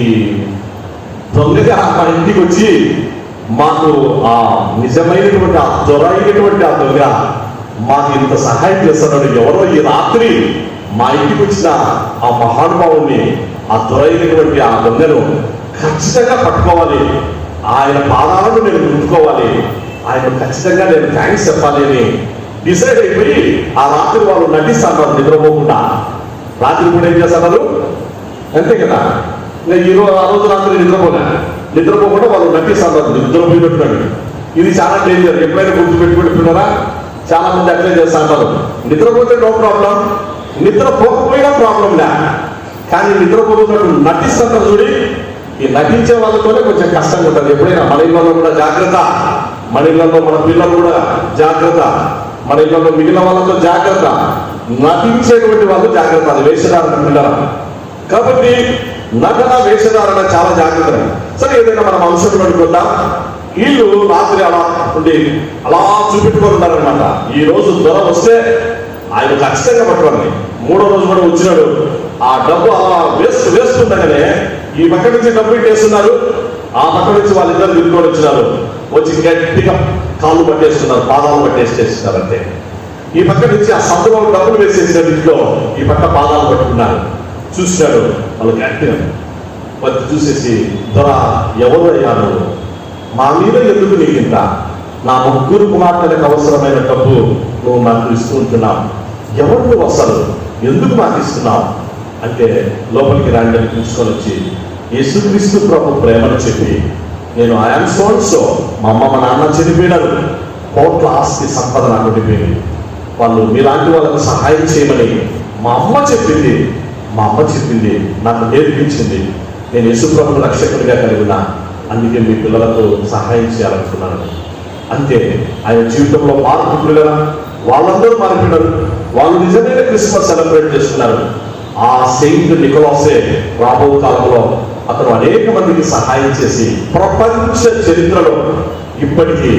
దొంగగా మా ఇంటికి వచ్చి మాకు ఆ నిజమైనటువంటి ఆ దొరైనటువంటి ఆ దొంగ మాకు ఇంత సహాయం చేస్తున్నాడు. ఎవరో ఈ రాత్రి మా ఇంటికి వచ్చిన ఆ మహానుభావుని, ఆ దొరైనటువంటి ఆ దొంగను ఖచ్చితంగా పట్టుకోవాలి, ఆయన పాదాలను నేను ముట్టుకోవాలి, ఆయన ఖచ్చితంగా నేను థ్యాంక్స్ చెప్పాలి అని డిసైడ్ అయిపోయి ఆ రాత్రి వాళ్ళు నటిస్తారు నిద్రపోకుండా. రాత్రి కూడా ఏం చేస్తున్నారు అంతే కదా, ఇంకా ఆ రోజు రాత్రి నిద్రపోకుండా వాళ్ళు నటిస్తారు, నిద్రపోయినట్టున్నాడు. ఇది చాలా డేంజర్, ఎప్పుడైనా గుర్తు పెట్టుకుంటున్నారా? చాలా మంది అట్లే చేస్తా అంటారు. నిద్రపోతే నో ప్రాబ్లం, నిద్రపోకపోయినా ప్రాబ్లం లే, కానీ నిద్రపోతున్నట్టు నటిస్తుంటారు చూడి. ఈ నటించే వాళ్ళతోనే కొంచెం కష్టంగా ఉంటుంది. ఎప్పుడైనా మన ఇళ్లలో కూడా జాగ్రత్త, మన ఇళ్లలో మన పిల్లలు కూడా జాగ్రత్త, మన ఇళ్లలో మిగిలిన వాళ్ళతో జాగ్రత్త, నటించేటువంటి వాళ్ళు జాగ్రత్త. అది వేషధారణ పిల్లల కాబట్టి నటన వేషధారణ చాలా జాగ్రత్త. సరే ఏదైనా మనం అంశంలో అనుకుందాం, వీళ్ళు రాత్రి అలా ఉండి అలా చూపెట్టుకొని ఉన్నారనమాట. ఈ రోజు దొర వస్తే ఆయన ఖచ్చితంగా పట్టుకోండి. మూడో రోజు కూడా వచ్చినాడు. ఆ డబ్బు అలా వేస్తుండగానే ఈ పక్క నుంచి డబ్బు ఇట్టేస్తున్నారు, ఆ పక్క నుంచి వాళ్ళిద్దరు తిరుగుకొని వచ్చినారు. వచ్చి గట్టిగా కాళ్ళు పట్టేస్తున్నారు, పాదాలు పట్టేసేస్తున్నారు. అంతే ఈ పక్క నుంచి ఆ సందులో డబ్బులు వేసేసిన ఇంట్లో ఈ పక్క పాదాలు పట్టుకున్నారు. చూసినాడు వాళ్ళు గట్టిగా వచ్చి చూసేసి, దొర ఎవరు అయ్యాను, మా మీద ఎందుకు నీకింత, నా ముగ్గురు కుమార్తెలకు అవసరమైన డబ్బు నువ్వు నాకు ఇస్తూ ఉంటున్నావు, ఎవరు నువ్వు అసలు ఎందుకు నాకు ఇస్తున్నావు అంటే లోపలికి రాండి అని తీసుకొని వచ్చి యేసుక్రీస్తు ప్రభు ప్రేమను చెప్పి, నేను ఐఎమ్ సో మా అమ్మ మా నాన్న చనిపోయినారు, కోట్ల ఆస్తి సంపద నాకు ఉండిపోయింది, వాళ్ళు మీలాంటి వాళ్ళకు సహాయం చేయమని మా అమ్మ చెప్పింది నాకు నేర్పించింది, నేను యేసు ప్రభువును రక్షకుడిగా కలిగిన, అందుకే మీ పిల్లలకు సహాయం చేయాలనుకున్నాను. అంతే ఆయన జీవితంలో మార్పు పిల్లల వాళ్ళందరూ మారిపోయినారు. వాళ్ళు నిజమైన క్రిస్మస్ సెలబ్రేట్ చేస్తున్నారు. ఆ సెయింట్ నికోలాసే రాబో కాలంలో అతను అనేక మందికి సహాయం చేసి ప్రపంచ చరిత్రలో ఇప్పటికీ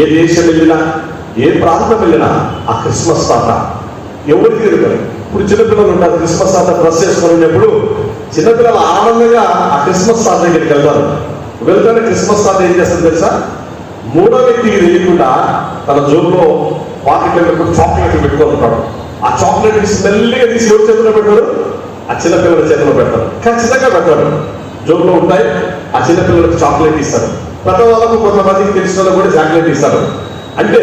ఏ దేశం వెళ్ళినా ఏ ప్రాంతం వెళ్ళినా ఆ క్రిస్మస్ తాత ఎవరికి తెలియదు. ఇప్పుడు చిన్నపిల్లలు ఉంటారు, క్రిస్మస్ తాత డ్రెస్ వేసుకునేటప్పుడు చిన్నపిల్లలు ఆనందంగా ఆ క్రిస్మస్ తాత దగ్గరికి వెళ్తారు. వెళ్తానే క్రిస్మస్ తాత ఏం చేస్తారు తెలుసా? మూడో వ్యక్తికి తెలియకుండా తన జోబులో పాకెట్ వెళ్ళినప్పుడు చాక్లెట్ పెట్టుకొని ఉంటాడు. ఆ చాక్లెట్ మెల్లిగా తీసి ఎవరి చేతిలో పెట్టాడు? ఆ చిన్నపిల్లల చేతిలో పెడతారు. ఖచ్చితంగా పెట్టాడు. జోబులో ఉంటాయి. ఆ చిన్నపిల్లలకు చాక్లెట్ ఇస్తారు. పెద్దవాళ్ళకు కొంతమందికి తెలిసిన వాళ్ళకు కూడా చాక్లెట్ ఇస్తారు. అంటే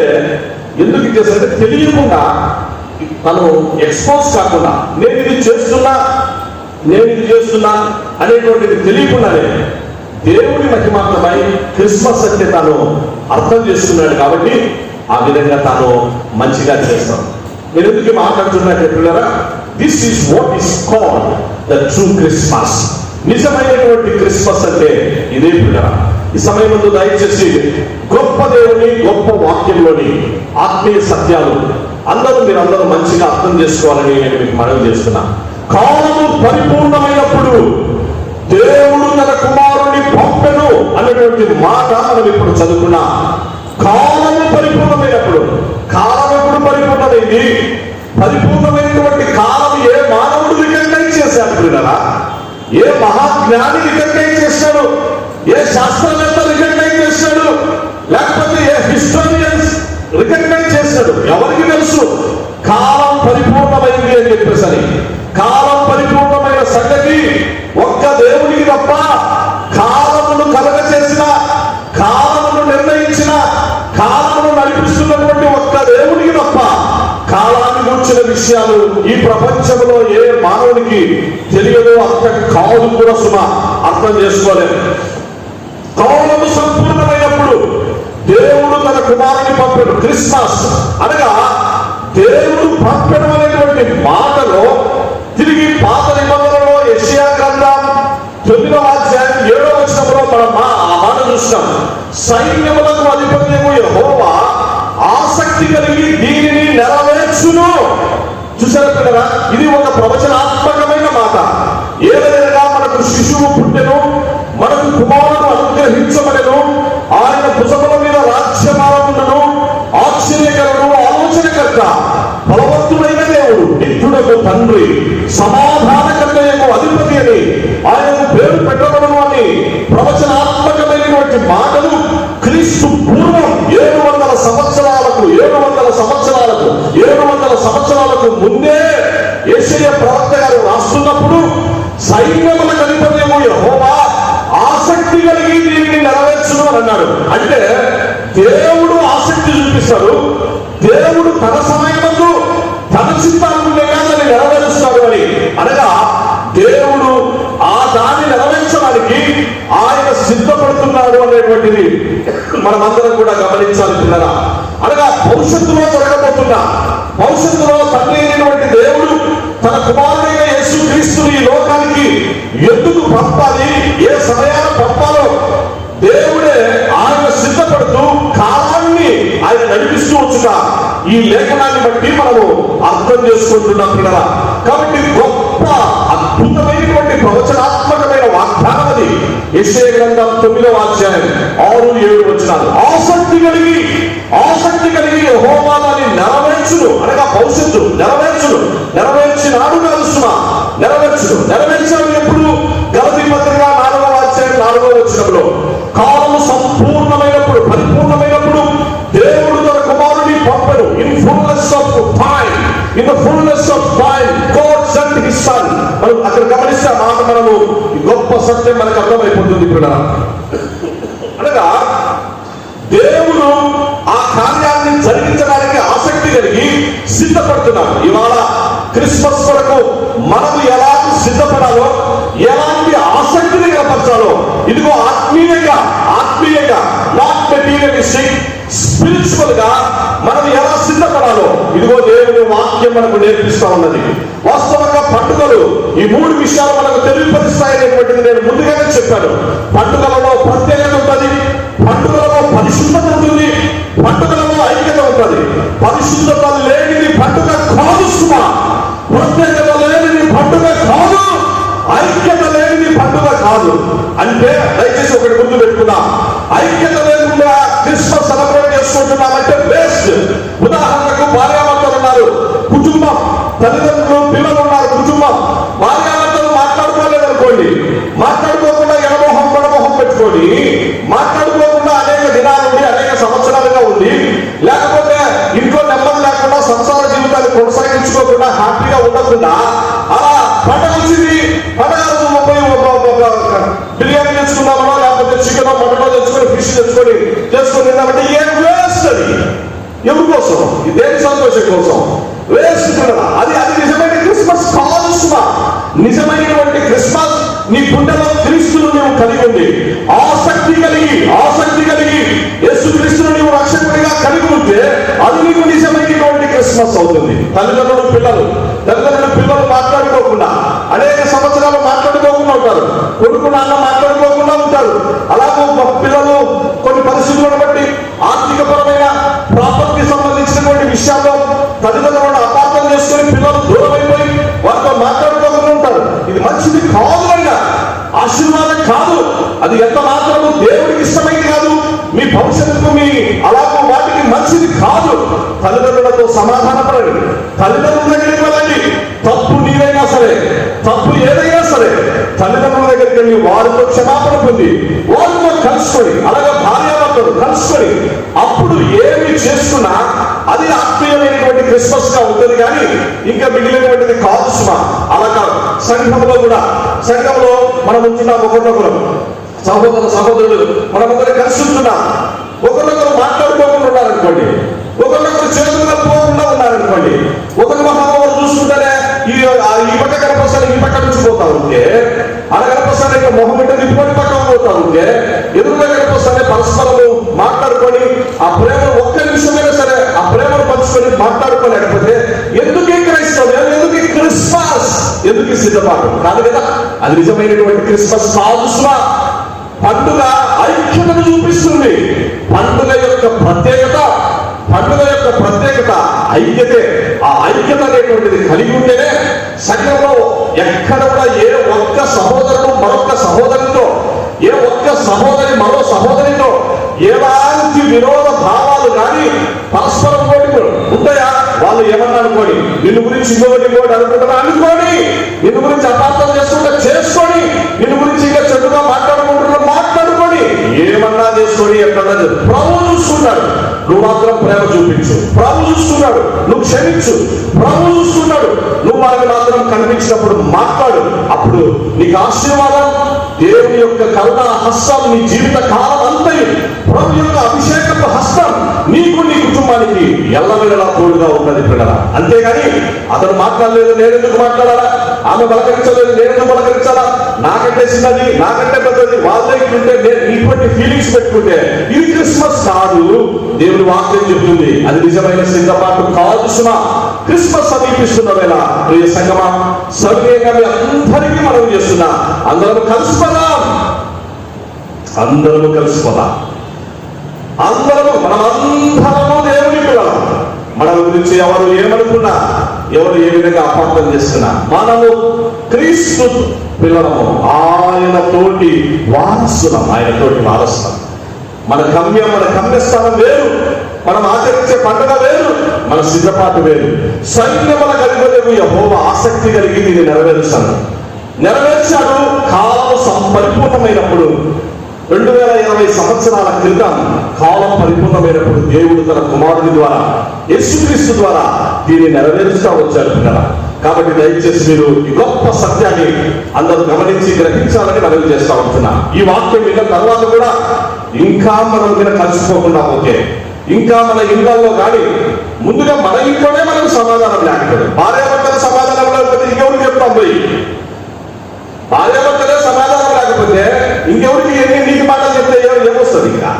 ఎందుకు ఇచ్చేస్తారంటే తెలియకుండా తను ఎక్స్పోజ్ కాకుండా నేను ఇది చేస్తున్నా అనేటువంటిది తెలియకుండానే దేవుడి మహిమార్థమై క్రిస్మస్ అంటే తాను అర్థం చేసుకున్నాడు. కాబట్టి ఆ విధంగా తాను మంచిగా చేస్తాను. నేను ఎందుకు మాట్లాడుతున్నా చెప్పారా? This is what is called the true Christmas. నిజమైనటువంటి క్రిస్మస్ అంటే ఇదే పిల్లరా. ఈ సమయం ముందు దయచేసి గొప్ప దేవుని గొప్ప వాక్యంలోని ఆత్మీయ సత్యాలు మీరందరూ మంచిగా అర్థం చేసుకోవాలని నేను మీకు మనవి చేస్తున్నా. కాలము పరిపూర్ణమైనప్పుడు దేవుడు తన కుమారుని పంపెను అన్నటువంటి మాట మనం ఇప్పుడు చదువుకున్నా. కాలము పరిపూర్ణమైనప్పుడు, కాలం ఎప్పుడు పరిపూర్ణమైంది? పరిపూర్ణమైనటువంటి కాలం ఏ మానవుడు రికగ్నైజ్ చేశాడు పిల్లరా? ఏ మహాజ్ఞాని రికగ్నైజ్ చేశాడు? ఏ శాస్త్రవేత్త రికగ్నైజ్ చేశాడు? లేకపోతే ఏ హిస్టోరియన్స్ రికగ్నైజ్ చేశాడు? ఎవరికి తెలుసు కాలం పరిపూర్ణమైంది అని చెప్పేసరి? కాలం పరిపూర్ణమైన సంగతి ఒక్క దేవునికి తప్ప, కాలమును కలగచేసిన, కాలమును నిర్ణయించిన, కాలమును నడిపిస్తున్నటువంటి ఒక్క దేవునికి తప్ప కాలాన్ని కూర్చిన విషయాలు ఈ ప్రపంచంలో ఏ మానవునికి తెలియదు. అర్థం కాదు కూడా సుమా, అర్థం చేసుకోలేదు. కాలము సంపూర్ణమైనప్పుడు దేవుడు తన కుమారుని పంపెను. క్రిస్మస్ అనగా దేవుడు పంపెను అనేటువంటి మాటలో తిరిగి పాత నిబంధనలో యెషయా గ్రంథం 9వ అధ్యాయం 7వ వచనంలో మనం ఆ మాట చూస్తాం. సైన్యములకు అధిపత్యము యెహోవా ఆసక్తి కలిగి దీనిని నెరవేర్చును. చూసారా పిల్లరా? ఇది ఒక ప్రవచనాత్మకమైన మాట. ఏదైనా మనకు శిశువు పుట్టెను, మనకు కుమారుడు అనుగ్రహించబడెను, ఆయన భుజముల మీద రాజ్యభారమును, ఆశ్చర్యకరుడు, ఆలోచనకర్త, బలవంతుడైన దేవుడు, నిత్యుడకు తండ్రి, సమాధానకర్తయకు అధిపతి అని ఆయనకు పేరు పెట్టబడును అని ప్రవచనాత్మకమైనటువంటి మాటలు క్రీస్తు పూర్వం 700 సంవత్సరాలకు ముందే యెషయా ప్రవక్త గారు రాస్తున్నప్పుడు సైన్యములకు అధిపత్యము యెహోవా ఆసక్తి కలిగి దీనిని నెరవేర్చును అని అన్నాడు. అంటే దేవుడు ఆసక్తి చూపిస్తాడు. దేవుడు తన సమయమందు తన చిత్తానుగుణంగా దాన్ని నెరవేరుస్తాడు అని అనగా దేవుడు ఆ దాన్ని నెరవేర్చడానికి ఆయన సిద్ధపడుతున్నాడు అనేటువంటిది మనమందరం కూడా గమనించాలి పిల్లరా. అనగా భవిష్యత్తులో జరగబోతున్నా, భవిష్యత్తులో తండ్రి అయినటువంటి దేవుడు తన కుమారుడైన యేసుక్రీస్తుని ఈ లోకానికి ఎందుకు పంపాలి, ఏ సమయాన పంపాలో దేవుడే ఆయన సిద్ధపడుతూ కాలాన్ని ఆయన నడిపిస్తూ వచ్చుట ఈ లేఖనాన్ని బట్టి మనము అర్థం చేసుకుంటున్నాం పిల్లరా. కాబట్టి గొప్ప అద్భుతమైనటువంటి ప్రవచనాత్మకమైన వాగ్దానం అది. యెషయా గ్రంథం 9వ అధ్యాయం 6-7 వచనాలు. ఆసక్తి కలిగి యెహోవా దాన్ని నెరవేర్చును అనగా భవిష్యత్తు నెరవేర్చినాడు కాదు సుమా, నెరవేర్చాడు ఎప్పుడు? గలతీ పత్రిక 4వ అధ్యాయం 4వ వచనంలో కాలము సంపూర్ణమైనప్పుడు, పరిపూర్ణమైనప్పుడు దేవుడు తన కుమారుని పంపెను. In the fullness of time God sent his son. మనం అక్కడ గమనిస్తే ఆ మాట మనము గొప్ప సత్యం మనకు అర్థమైపోతుంది పిల్లరా. అనగా దేవుడు ఆ కార్యాన్ని జరిగించడానికి ఆసక్తి కలిగి సిద్ధపడుతున్నాడు. ఇవాళ క్రిస్మస్ కొరకు మనము ఎలా సిద్ధపడాలో, ఎలాంటి ఆసక్తిని కనపరచాలో, ఇదిగో ఆత్మీయంగా నాట్ మెటీరియలిస్టిక్, స్పిరిచువల్ గా మనం ఎలా సిద్ధపడాలో ఇదిగో దేవుని వాక్యం మనకు నేర్పిస్తా ఉన్నది. వాస్తవంగా పండుగలు ఈ 3 విషయాలు మనకు తెలియపరుస్తాయనేటువంటిది నేను ముందుగానే చెప్పాను. పండుగలలో ప్రత్యేకత ఉంటుంది, పండుగలలో పరిశుద్ధత ఉంటుంది, పండుగలలో ఐక్యత ఉంటుంది. పరిశుద్ధత లేనిది పండుగ కాదు సుమా, ప్రత్యేకత లేనిది పండుగ కాదు, ఐక్యత లేనిది పండుగ కాదు అంటే దయచేసి ఒకటి గుర్తు పెట్టుకున్నాం. ఐక్యత లేకుండా క్రిస్మస్ సెలబ్రేట్ చేసుకుంటున్నామంటే వేస్ట్. ఉదాహరణకు భార్యాభర్తలు ఉన్నారు, కుటుంబం, తల్లిదండ్రులు, పిల్లలు ఉన్నారు, కుటుంబం. భార్యాభర్తలు మాట్లాడుకోలేదనుకోండి, మాట్లాడుకోకుండా ఎడమొహం పడమొహం పెట్టుకొని మాట్లాడుకోకుండా అనేక దినాలు ఉండి అనేక సంవత్సరాలుగా ఉండి, లేకపోతే ఇంట్లో నెమ్మది లేకుండా సంసార జీవితాన్ని కొనసాగించుకోకుండా హ్యాపీగా ఉండకుండా అలా పండగ వచ్చింది, పండగ బిర్యానీ తెచ్చుకున్నామో లేకపోతే చికెన్ మటనో తెచ్చుకొని ఫిష్ తెచ్చుకొని తిన్నామంటే ఏం వేస్ట్. అది ఎవరి కోసం? దేని సంతోషం కోసం? వేస్ట్ కదా. అది నిజమైన క్రిస్మస్ కాదు సుమా. నిజమైనటువంటి క్రిస్మస్ నీ గుండెలో క్రీస్తును నీవు కలిగి ఉంది, ఆసక్తి కలిగి యేసుక్రీస్తును నీవు రక్షకుడిగా కలిగి ఉంటే అది నీకు నిజమైనటువంటి క్రిస్మస్ అవుతుంది. తల్లిదండ్రులు పిల్లలు మాట్లాడుకోకుండా అనేక సంవత్సరాలు మాట్లాడుకోకుండా ఉంటారు, కొడుకు నాన్న మాట్లాడుకోకుండా ఉంటారు. అలాగే పిల్లలు కొన్ని పరిస్థితులను బట్టి ఆర్థికపరమైన ప్రాపర్టీ సంబంధించినటువంటి విషయాల్లో తల్లిదండ్రులను అపార్థం చేసుకుని పిల్లలు దూరం అయిపోయి వారితో మాట్లాడుకోకుండా ఉంటారు. ఇది మంచిది కాదు అన్నా, ఆశీర్వాదం కాదు. అది ఎంత మాత్రము దేవుడికి ఇష్టమైంది కాదు, మీ భవిష్యత్తుకు మీ అలాగో వాటికి మంచిది కాదు. తల్లిదండ్రులతో సమాధానపడండి, తల్లిదండ్రుల దగ్గరికి వెళ్ళండి. తప్పు నీదైనా సరే, తప్పు ఏదైనా సరే తల్లిదండ్రుల దగ్గరికి వెళ్ళి వారితో క్షమాపణ పొంది వారితో కలుసుకొని, అలాగే భార్యాభర్తలు కలుసుకొని అప్పుడు ఏమి చేసుకున్నా అది ఆత్మీయమైనటువంటి క్రిస్మస్ గా ఉంటుంది. కానీ ఇంకా మిగిలినటువంటిది కాదు సుమా. అలా కాదు. సంఘంలో మనం ఉంటున్నాం, ఒకరినొకరు సహోదరులు మనమొకరు కలిసి ఉంటున్నాం. ఒకరినొకరు మాట్లాడుకోకుండా ఉన్నారనుకోండి, ఒకరినొకరు చేతులు కలుపుకోకుండా ఉన్నారనుకోండి, ఒకరి మహాబాబు చూసుకుంటారే ఈ పక్క కనపస్తాను ఈ పక్క నుంచి పోతా ఉంటే, అలా కనపస్తానే ఇక మొహం బిడ్డ తిప్పుకొని పక్కన పోతా ఉంటే, ఎదురుగా కనపస్తానే పరస్పరము మాట్లాడుకొని ఆ ప్రేమను ఒక్క నిమిషమైనా సరే ఆ ప్రేమను పంచుకొని మాట్లాడుకోలేకపోతే ఎందుకు క్రైస్తవం, ఎందుకు క్రిస్మస్, ఎందుకు సిద్ధపాటు కాదు కదా. అది నిజమైనటువంటి క్రిస్మస్ కాదు సుమా. పండుగ ఐక్యతను చూపిస్తుంది. పండుగ యొక్క ప్రత్యేకత ఐక్యతే. ఆ ఐక్యత అనేటువంటిది కలిగి ఉంటేనే సంఘంలో ఎక్కడ కూడా ఏ ఒక్క సహోదరుడు మరొక సహోదరితో, ఏ ఒక్క సహోదరి మరో సహోదరితో ఎలాంటి విరోధ భావాలు కానీ పరస్పరం కోటి ఉంటాయా? వాళ్ళు ఏమన్నా అనుకోని, నిన్ను గురించి ఇంకోటి అనుకుంటారా అనుకోని, నిన్ను గురించి అపార్థం చేసుకొని, నిన్ను గురించి ఇంకా చెడుగా మాట్లాడుకొని ఏమన్నా చేసుకొని ఎక్కడన్నా ప్రభు చూస్తున్నాడు. నువ్వు మాత్రం ప్రేమ చూపించు, ప్రభు చూస్తున్నాడు. నువ్వు క్షమించు, ప్రభు చూస్తున్నాడు. నువ్వు వారికి మాత్రం కనిపించినప్పుడు మాట్లాడు. అప్పుడు నీకు ఆశీర్వాదం, దేవుని యొక్క కరుణ హస్తం నీ జీవిత కాలం అంతయు, ప్రభు యొక్క అభిషేకపు హస్తం నీకు నీ కుటుంబానికి ఎల్లవేళలా తోడుగా ఉన్నది పిల్లల. అంతేగాని అతను మాట్లాడలేదు నేనెందుకు మాట్లాడాలా, ఆమె పలకరించలేదు నేనెందుకు పలకరించాలా, నాకంటే చిన్నది నాకంటే పెద్దది వాళ్ళే ఉంటే ఇటువంటి ఫీలింగ్స్ పెట్టుకుంటే ఇది క్రిస్మస్ కాదు. దేవుని వాక్యం చెప్తుంది అది నిజమైన సిద్ధపాటు కాదు సుమా. క్రిస్మస్ సమీపిస్తున్న వేళ ప్రియ సంగమా, సవ్యంగా అందరికీ మనం చేస్తున్నా, అందరూ కలిసిపోదాం, మనమందరము దేవుని పిల్లలం. మన గురించి ఎవరు ఏమనుకున్నా, ఎవరు ఏ విధంగా అపార్థం చేస్తున్నా, మనము క్రీస్తు పిల్లలము, ఆయన తోటి వారసులం. మన గమ్యస్థానం వేరు, మనం ఆచరించే పండుగ వేరు, మన సిద్ధపాటు వేరు. సైన్యముల కలిగి యెహోవా ఆసక్తి కలిగి దీన్ని నెరవేర్చాడు. కాలం పరిపూర్ణమైనప్పుడు 2020 సంవత్సరాల క్రితం కాలం పరిపూర్ణమైనప్పుడు దేవుడు తన కుమారుడి ద్వారా యేసుక్రీస్తు ద్వారా దీన్ని నెరవేరుస్తూ వచ్చారు కదా. కాబట్టి దయచేసి మీరు ఈ గొప్ప సత్యాన్ని అందరూ గమనించి గ్రహించాలని మనవి చేస్తా ఉంటున్నా. ఈ వాక్యం విన్న తర్వాత కూడా ఇంకా మనం కలిసిపోకుండా ఓకే, ఇంకా మన ఇళ్లలో కానీ ముందుగా మన ఇంట్లోనే మనకు సమాధానం లేకపోతే, భార్యాభర్తల సమాధానం లేకపోతే ఇంకెవరికి చెప్తాం పోయి, భార్యాభర్తలే సమాధానం లేకపోతే ఇంకెవరికి ఎన్ని నీటి మాటలు చెప్తే ఏమొస్తుంది? ఇంకా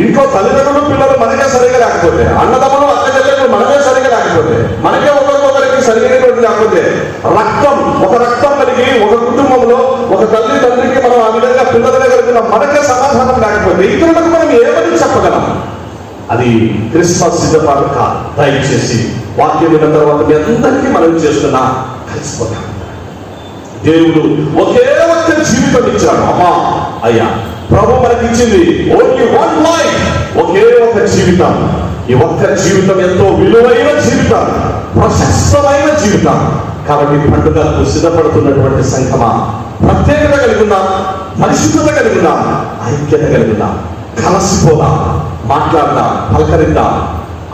ఇంట్లో తల్లిదండ్రులు పిల్లలు మనకే సరిగా లేకపోతే, అన్నదమ్ములు అక్క చెల్లెలు మనమే సరిగా లేకపోతే, మనకే ఒకరికొకరికి సరిగైనటువంటి లేకపోతే, ఒక రక్తం కలిగి ఒక కుటుంబంలో ఒక తల్లి తండ్రికి మనం ఆ విధంగా పిల్లల దగ్గర మనకే సమాధానం లేకపోతే ఇతరులకు మనం ఏమని చెప్పగలం? అది క్రిస్మస్ సిద్ధపాటు కాదు. దయచేసి వాక్యం విన్న తర్వాత మీ అందరికీ మనం చేస్తున్నా కలిసిపోతాం. దేవుడు ఒకే ఒక్క జీవితం ఇచ్చాడు. అమ్మా అయ్యా, ప్రభు మనకి ఇచ్చింది ఓన్లీ వన్ లైఫ్, ఒకే ఒక జీవితం. ఈ ఒక్క జీవితం ఎంతో విలువైన జీవితం, ప్రశస్తమైన జీవితం. కాబట్టి పండుగలకు సిద్ధపడుతున్నటువంటి సంఘమా, ప్రత్యేకత కలిగి ఉందాం, పరిశుద్ధత కలిగి ఉందాం, ఐక్యత కలిగి ఉందాం, కలసిపోదాం, మాట్లాడదాం, పలకరిద్దాం.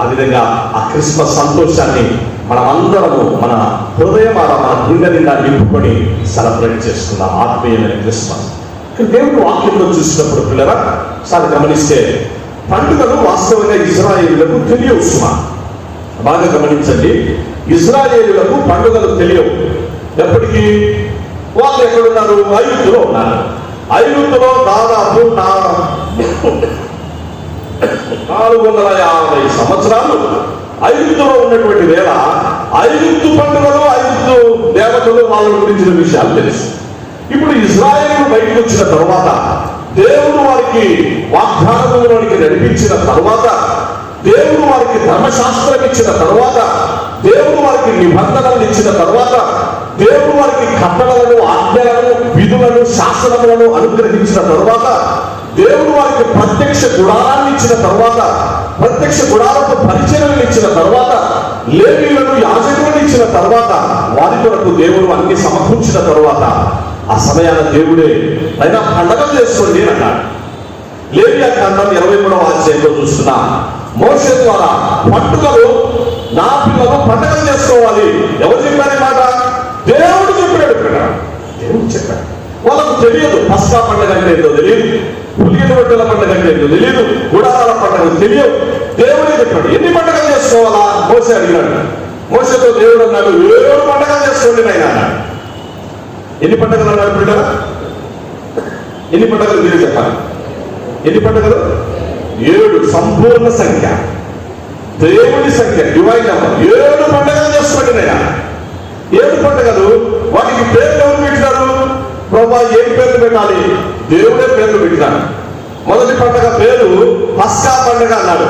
ఆ విధంగా ఆ క్రిస్మస్ సంతోషాన్ని మనమందరము మన హృదయమాన మన గుండె నిండా నింపుకొని సెలబ్రేట్ చేసుకుందాం ఆత్మీయమైన క్రిస్మస్. దేవుడు వాక్యంలో చూసినప్పుడు పిల్లరా ఒకసారి గమనిస్తే, పండుగలు వాస్తవంగా ఇజ్రాయేలులకు తెలియవు. సుమా బాగా గమనించండి, ఇజ్రాయేలులకు పండుగలు తెలియవు. ఎప్పటికీ వాళ్ళు ఎక్కడున్నారు? ఐగుప్తులో ఉన్నారు. ఐగుప్తులో దాదాపు 450 సంవత్సరాలు ఐగుప్తులో ఉన్నటువంటి వేళ ఐగుప్తు పండుగలు, ఐగుప్తు దేవతలు, వాళ్ళ గురించిన విషయాలు తెలుసు. ఇప్పుడు ఇజ్రాయేలు బయటకు వచ్చిన తర్వాత, దేవుడు వారికి వాగ్దానంలోనికి నడిపించిన తర్వాత, దేవుడు వారికి ధర్మశాస్త్రం ఇచ్చిన తర్వాత, దేవుడు వారికి నిబంధనలు ఇచ్చిన తర్వాత, దేవుడు వారికి కట్టడలను, ఆజ్ఞలను, విధులను, శాసనములను అనుగ్రహించిన తర్వాత, దేవుడు వారికి ప్రత్యక్ష గుడారాన్ని ఇచ్చిన తర్వాత, ప్రత్యక్ష గుడాలకు పరిచయలను ఇచ్చిన తర్వాత, లేవీయులను, యాజకులను ఇచ్చిన తర్వాత, వారి కొరకు దేవుడు అన్ని సమకూర్చిన తర్వాత, ఆ సమయాన దేవుడే అయినా పండగలు చేసుకోండి అన్నాడు. లేవియా కాండం 23వ అధ్యాయంలో చూస్తున్నా, మోషే ద్వారా పండుగలు, నా పిల్లలు పండుగలు చేసుకోవాలి. ఎవరు చెప్పారు మాట? దేవుడు చెప్పాడు. దేవుడు చెప్పాడు. వాళ్ళకు తెలియదు. పస్కా పండుగ అంటే ఏంటో తెలియదు, పులియని రొట్టెల పండుగ అంటే ఏంటో తెలియదు, గుడారాల పండుగ తెలియదు. దేవుడే చెప్పాడు. ఎన్ని పండుగలు చేసుకోవాలా? మోషే అడిగాడు. మోషేతో దేవుడు అన్నాడు, 7 పండుగలు చేసుకోండి నాయన అన్నాడు. ఎన్ని పండుగలు అన్నాడు పిల్లలు? ఎన్ని పండుగలు మీరు చెప్పాలి? ఎన్ని పండుగలు? 7 సంపూర్ణ సంఖ్య, దేవుడి సంఖ్య, డివైన్ నెంబర్. 7 పండుగలు చేసుకోండి నాయన. 7 పండుగలు. వాటికి పేర్లు ఎవరు పెట్టినారు? ప్రభా ఏం పేర్లు పెట్టాలి? దేవుడే పేర్లు పెట్టినాడు. మొదటి పండుగ పేరు పస్కా పండుగ అన్నాడు.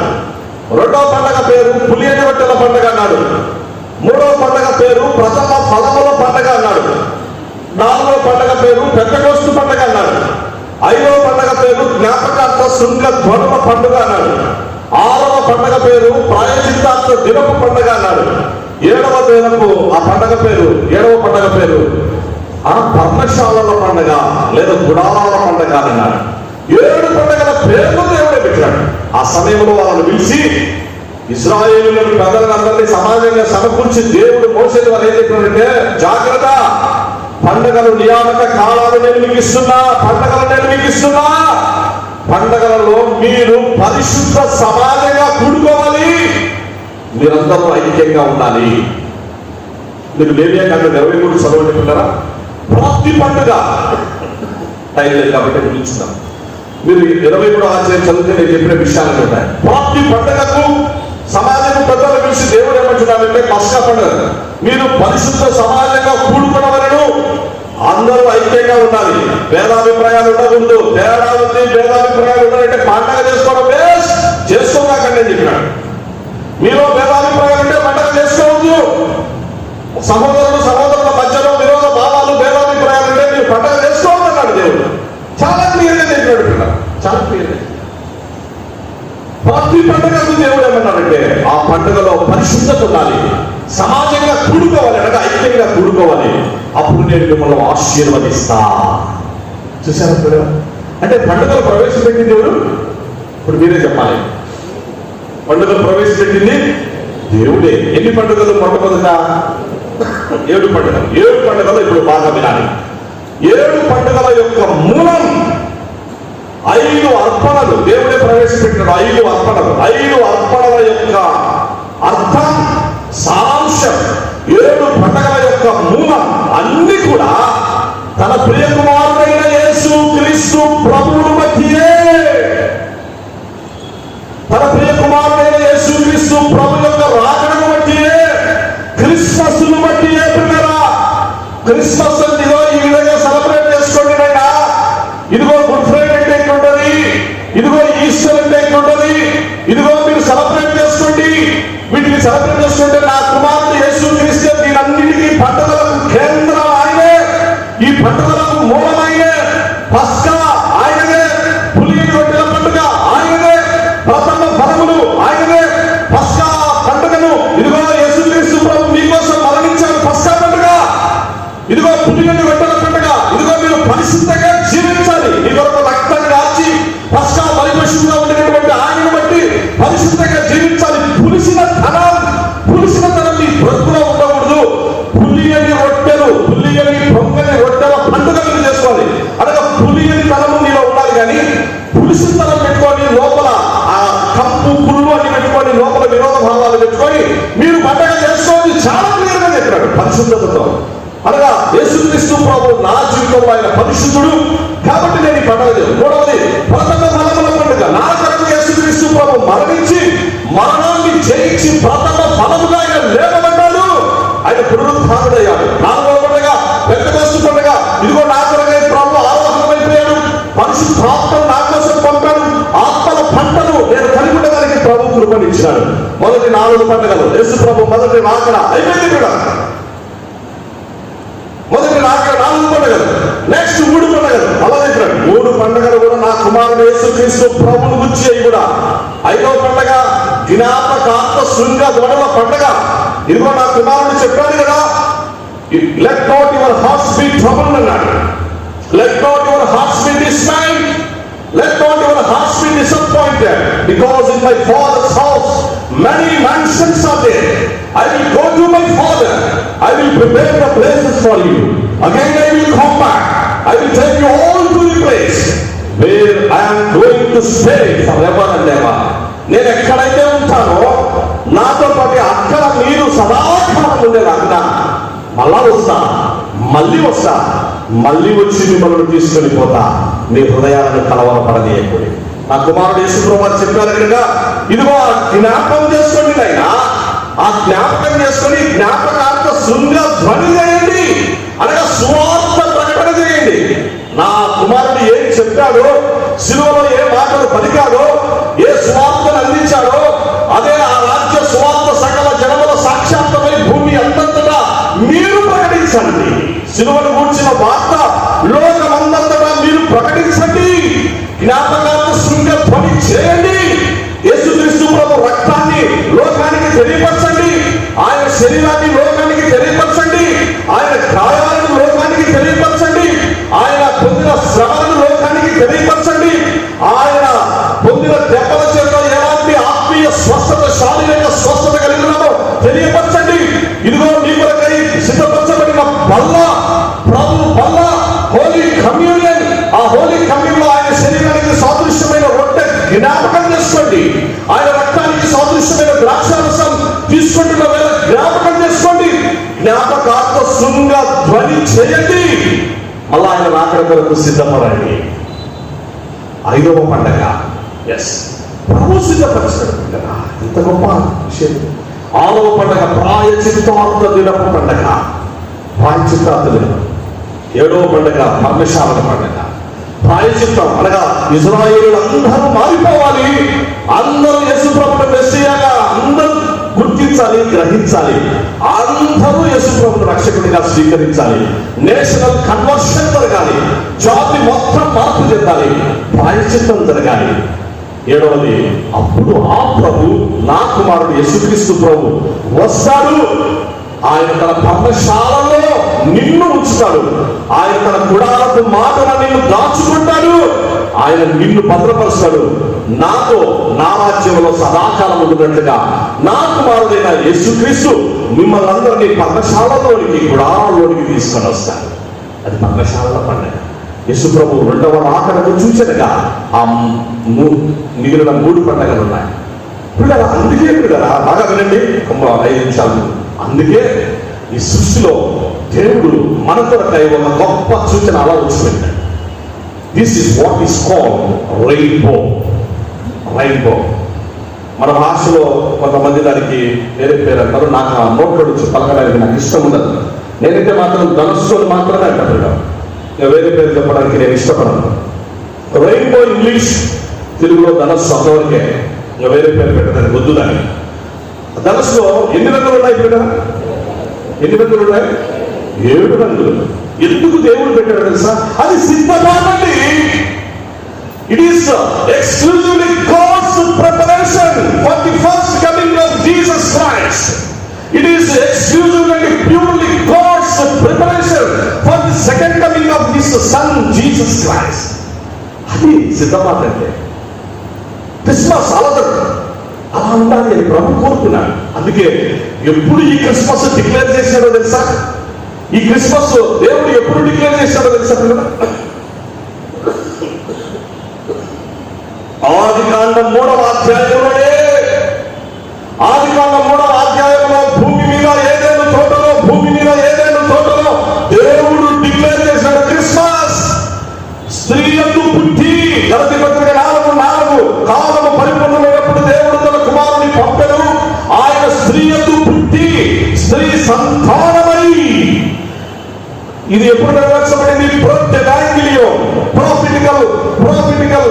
రెండవ పండుగ పేరు పులియని రొట్టెల పండుగ అన్నాడు. మూడవ పండుగ పేరు ప్రథమ ఫలముల పండుగ అన్నాడు. 4వ పండుగ పేరు పెద్దకోస్తు పండుగ అన్నాడు. 5వ పండుగ పేరు జ్ఞాపకార్థ శృంగ ధ్వనుల పండుగ అన్నాడు. 6వ పండుగ పేరు ప్రాయచిత్తార్థ దినపు పండుగ అన్నాడు. 7వ దినపు ఆ పండుగ పేరు, 7వ పండుగ పేరు ఆ పర్ణశాలల పండుగ లేదా గుడారాల పండుగ అన్నాడు. 7 పండుగల పేర్లు దేవుడే పెట్టాడు. ఆ సమయంలో వాళ్ళని పిలిచి ఇశ్రాయేలులను, ప్రజలందరినీ సమాజంగా సమకూర్చి దేవుడు మోసే వారు ఏం చెప్పాడంటే, జాగ్రత్త, పండుగలు నియామక కాలాలు నేను మీకు ఇస్తున్నా, పండుగలు నేను మీకు ఇస్తున్నా. పండుగలలో మీరు పరిశుద్ధ సమాజంగా కూడుకోవాలి, మీరందరూ ఐక్యంగా ఉండాలి. మీరు లేవియా కాండం 23 చదవండి పిల్లరా. ప్రతి పండుగ టైం లేదు కాబట్టి పిలుచున్నాం. మీరు 23వ అధ్యాయం చదివితే నేను చెప్పిన విషయాలు ఉంటాయి. ప్రతి పండుగకు సమాజం పెద్దలు పిలిచి దేవుడు ఏమంటున్నాడంటే, పస్కా పండుగ మీరు పరిశుద్ధ సమాజంగా కూడుకున్నవలను, అందరూ ఐక్యంగా ఉండాలి, భేదాభిప్రాయాలు ఉండకూడదు. తేడా ఉంది, భేదాభిప్రాయాలు ఉండాలంటే పండగ చేసుకోవడం బేస్ట్, చేసుకోగాకండి అని చెప్పినాడు. మీలో భేదాభిప్రాయాలు ఉంటే పండగ చేసుకోవద్దు. సహోదరుల మధ్యలో విరోధ భావాలు, భేదాభిప్రాయాలు ఉంటే మీరు పండగ చేసుకోవద్దన్నాడు దేవుడు. చాలా క్లియర్గా చెప్పాడు. చాలా క్లియర్గా ప్రతి పండుగకు దేవుడు ఏమన్నాడంటే, ఆ పండుగలో పరిశుద్ధత ఉండాలి, సమాజంగా కూడుకోవాలి, అనగా ఐక్యంగా కూడుకోవాలి. అప్పుడు నేను మిమ్మల్ని ఆశీర్వదిస్తా. చూసారా పిల్లలు? అంటే పండుగలు ప్రవేశపెట్టింది దేవుడు. ఇప్పుడు మీరే చెప్పాలి, పండుగలు ప్రవేశపెట్టింది దేవుడే. ఎన్ని పండుగలు? మొట్టమొదట 7 పండుగలు. 7 పండుగలు ఇప్పుడు బాగా వినాలి. 7 పండుగల యొక్క మూలం 5 అర్పణలు. దేవుడే ప్రవేశపెట్టినాడు 5 అర్పణలు. 5 అర్పణల యొక్క అర్థం, సారాంశం, 7 పండుగల యొక్క మూలం అన్ని కూడా తన ప్రియ కుమారుడైన యేసు క్రీస్తు ప్రభువును బట్టియే. తన ప్రియ కుమారుడైన యేసు క్రీస్తు ప్రభు యొక్క రాకడను బట్టియే, క్రిస్మస్ను బట్టియే. పిల్లరా, క్రిస్మస్ ఇదిగో ఈ విధంగా సెలబ్రేట్ చేసుకోండి నాయనా. ఇదిగో గుడ్ ఫ్రైడే అంటే ఎట్లుంటది, ఇదిగో ఈస్టర్ అంటే ఎట్లుంటది, ఇదిగో మీరు సెలబ్రేట్ చేసుకోండి. వీటిని సెలబ్రేట్ చేసుకుంటే నా కుమారుడు యేసు క్రీస్తు దీనన్నిటికీ పండుగలకు కేంద్రం ఆయనే. పులియని రొట్టెల పండుగ. ఇదిగో మీరు పరిశుద్ధంగా జీవించాలి. నీ కొరకు రక్తం కాచి పస్కా బలిపశువుగా ఉండినటువంటి ఆయన బట్టి పరిశుద్ధంగా జీవించాలి. పులిసిన తనం నీ బ్రతుకులో ఉండకూడదు. పులియని రొట్టెలు, పులియని పొంగని రొట్టెల పండుగ మీరు చేసుకోవాలి. అనగా పులియని తనము నీలో ఉండాలి. కానీ పులిసిన తనం పెట్టుకొని లోపల ఆ కంపు పుల్లు అని పెట్టుకొని లోపల విరోధ భావాలు పెట్టుకొని మీరు పండుగ చేసుకోవాలి. చాలా క్లియర్గా చెప్పాడు పరిశుద్ధతతో. అనగా యేసుక్రీస్తు ప్రభు నా జీవితంలో ఆయన పరిశుద్ధుడు కాబట్టి నేను ఈ పండుగ చేయాలి. మూడవది ప్రథమ ఫలముల పండుగ. నా కొరకు యేసుక్రీస్తు ప్రభు మరణించి మరణాన్ని జయించి ప్రథమ ఫలముగా ఆయన లేవబడ్డాడు. ఆయన పునరుద్ధానుడయ్యాడు. నాలుగవ పండుగ పెంతెకోస్తు పండుగ. ఇదిగో నా కొరకై ప్రభు ఆరోహణమైపోయాడు. పరిశుద్ధాత్మను నా కోసం పంపాడు. ఆత్మల పంటను నేను కలిగి ఉండడానికి ప్రభు కృపనిచ్చాడు. మొదటి 4 పండుగలు యేసు ప్రభు మొదటి రాకడ అయిపోయింది కూడా. మొదటి రాకడ 4 పండుగలు. నెక్స్ట్ 3 పండుగలు అలా చెప్పాడు. 3 పండుగలు కూడా నా కుమారుడు యేసుక్రీస్తు ప్రభువును గురించి అయి కూడా. 5వ పండుగ జ్ఞాపకార్థ శృంగ ధ్వనుల పండుగ. ఇదిగో నా కుమారుడు చెప్పాడు కదా, let not your hearts be troubled అన్నాడు. Let not your hearts be dismayed, let not your hearts be disappointed, because in my father's house many mansions are there. I will go to my father, I will prepare the places for you. Again I will come back, I will take you all to the place where I am going to stay forever and ever. నేను ఎక్కడైతే ఉంటానో నాతో పాటు అక్కడ మీరు సదాకాలం ఉండేలాగా మళ్ళా వస్తా, మళ్ళీ వస్తా, మళ్ళీ వచ్చి మిమ్మల్ని తీసుకొని పోతా. మీ హృదయాలను కలవరపడనీయకూడదు. నా కుమారుడు యేసుప్రభువు చెప్పారు కనుక ఇదిగో జ్ఞాపకం చేసుకోండి. ఆయన ఆ జ్ఞాపకం చేసుకొని జ్ఞాపకార్థ శృంగ ధ్వని చేయండి. అనగా సువార్త ప్రకటన చేయండి. నా కుమారుడు ఏం చెప్పాడో, శిలువలో ఏ మాటలు పలికాడో, ఏ సువార్తను అందించాడో అదే ఆ రాజ్య సువార్త సకల జనముల సాక్షాత్మై భూమి అంతటా మీరు ప్రకటించండి. శిలువను గూర్చిన వార్త లోకమంతటా మీరు ప్రకటించండి. జ్ఞాపకార్థ శృంగ ధ్వని చేయండి. యేసుక్రీస్తు ప్రభు రక్తాన్ని లోకానికి తెలియపరచండి. ఆయన శరీరాన్ని లోకానికి తెలియపరచండి. ఆయన గాయాలను లోకానికి తెలియపరచండి. ఆయన పొందిన శ్రమలను లోకానికి తెలియపరచండి. ఆయన పొందిన దెబ్బల చేత ఎలాంటి ఆత్మీయ స్వస్థత, శారీరక స్వస్థత కలిగినామో తెలియపరచండి. ఇదిగో మీ కొరకై సిద్ధపరచబడిన బల్ల, ప్రభు బల్ల, హోలీ కమ్యూనియన్. ఆ హోలీ కమ్యూనియన్ ఆయన శరీరానికి సాదృశ్యమైన రొట్టె జ్ఞాపకం చేసుకోండి. ఆయన రక్తానికి సాదృశ్యమైన ద్రాక్షారసం తీసుకుంటున్న వేళ జ్ఞాపకం చేసుకోండి. జ్ఞాపకార్థ శృంగ ధ్వని చేయండి. అలా ఆయన రాకడ కొరకు సిద్ధపడండి. 5వ పండగ ప్రభు సిద్ధపరిచాడు కదా, ఎంత గొప్ప విషయం. 6వ పండగ ప్రాయచిత్తార్థ దినపు పండగ, ప్రాయచిత్తార్థ దినం. 7వ పండగ పర్ణశాలల పండగ. ప్రాయచిత్తం అనగా ఇశ్రాయేలులందరూ మారిపోవాలి. అందరూ యేసు ప్రభువును మెస్సియాగా అందరూ గుర్తించాలి, గ్రహించాలి. అందరూ యేసు ప్రభువును రక్షకుడిగా స్వీకరించాలి. నేషనల్ కన్వర్షన్ జరగాలి. జాతి మొత్తం మార్పు చెందాలి. ప్రాయచిత్తం జరగాలి. 7వది అప్పుడు ఆ ప్రభు, నా కుమారుడు యేసుక్రీస్తు ప్రభు వస్తాడు. ఆయన తన పర్ణశాలలో నిన్ను ఉంచుతాడు. ఆయన తన గుడారపు మాటను నిన్ను దాచుకుంటాడు. ఆయన నిన్ను భద్రపరుస్తాడు. నాతో నా రాజ్యంలో సదాకాలం ఉన్నట్లుగా నా కుమారుడైన యేసుక్రీస్తు మిమ్మల్ని అందరినీ పర్ణశాలలోనికి, గుడారంలోనికి తీసుకొని వస్తాడు. అది పర్ణశాలల పండుగ. యేసు ప్రభు 2వ రాకడకు సూచనగా ఆ మిగిలిన 3 పండుగలు ఉన్నాయి. పిల్లల అందుకే పిల్లరా బాగా వినండి, 5 నిమిషాలు. అందుకే ఈ సృష్టిలో దేవుడు మన కొరకై ఒక గొప్ప సూచన అలా వచ్చిపెట్టాడు. This is what is called rainbow. Rainbow మన భాషలో కొంతమంది దానికి వేరే పేరు అంటారు. నాకు ఆ నోట్లో నుంచి పలకడానికి నాకు ఇష్టం ఉండదు. నేనైతే మాత్రం ధనస్సు అని మాత్రమే అంటారు. వేరే పేరు చెప్పడానికి నేను ఇష్టపడను. రెయిన్బో ఇంగ్లీష్, తెలుగులో ధనస్సు అంతవరకే. ఇంకా వేరే పేరు పెట్టడానికి వద్దు. దాన్ని ధనస్సులో ఎన్ని రంగులు ఉన్నాయి? ఇక్కడ ఎన్ని రంగులు ఉన్నాయి? 7 రంగులు. ఎందుకు దేవుడు పెట్టాడు తెలుసా? అది సిద్ధపాటండి. It is exclusively God's preparation for the first coming of Jesus Christ. It is exclusively and purely God's preparation for Christ. అది సిద్ధపాటు అంటే. క్రిస్మస్ అలదరు అలా ఉండాలి అని ప్రభు కోరుకున్నాడు. అందుకే ఎప్పుడు ఈ క్రిస్మస్ డిక్లేర్ చేశాడో తెలుసా? ఈ క్రిస్మస్ దేవుడు ఎప్పుడు డిక్లేర్ చేశాడో తెలుసా? ఆదికాండం 3వ అధ్యాయంలోనే, ఆదికాండం 3వ అధ్యాయంలో భూమి మీద ఏదైనా తోటలో దేవుడు డిక్లేర్ చేశాడు క్రిస్మస్. స్త్రీ యందు పుట్టి, గలతీ పత్రిక 4:4, కాలము పరిపూర్ణమైనప్పుడు దేవుడు తన కుమారుని పంపెను. ఆయన స్త్రీ యందు పుట్టి స్త్రీ సంతానమై. ఇది ఎప్పుడు నెరవేర్చబడింది? ప్రాఫిటికల్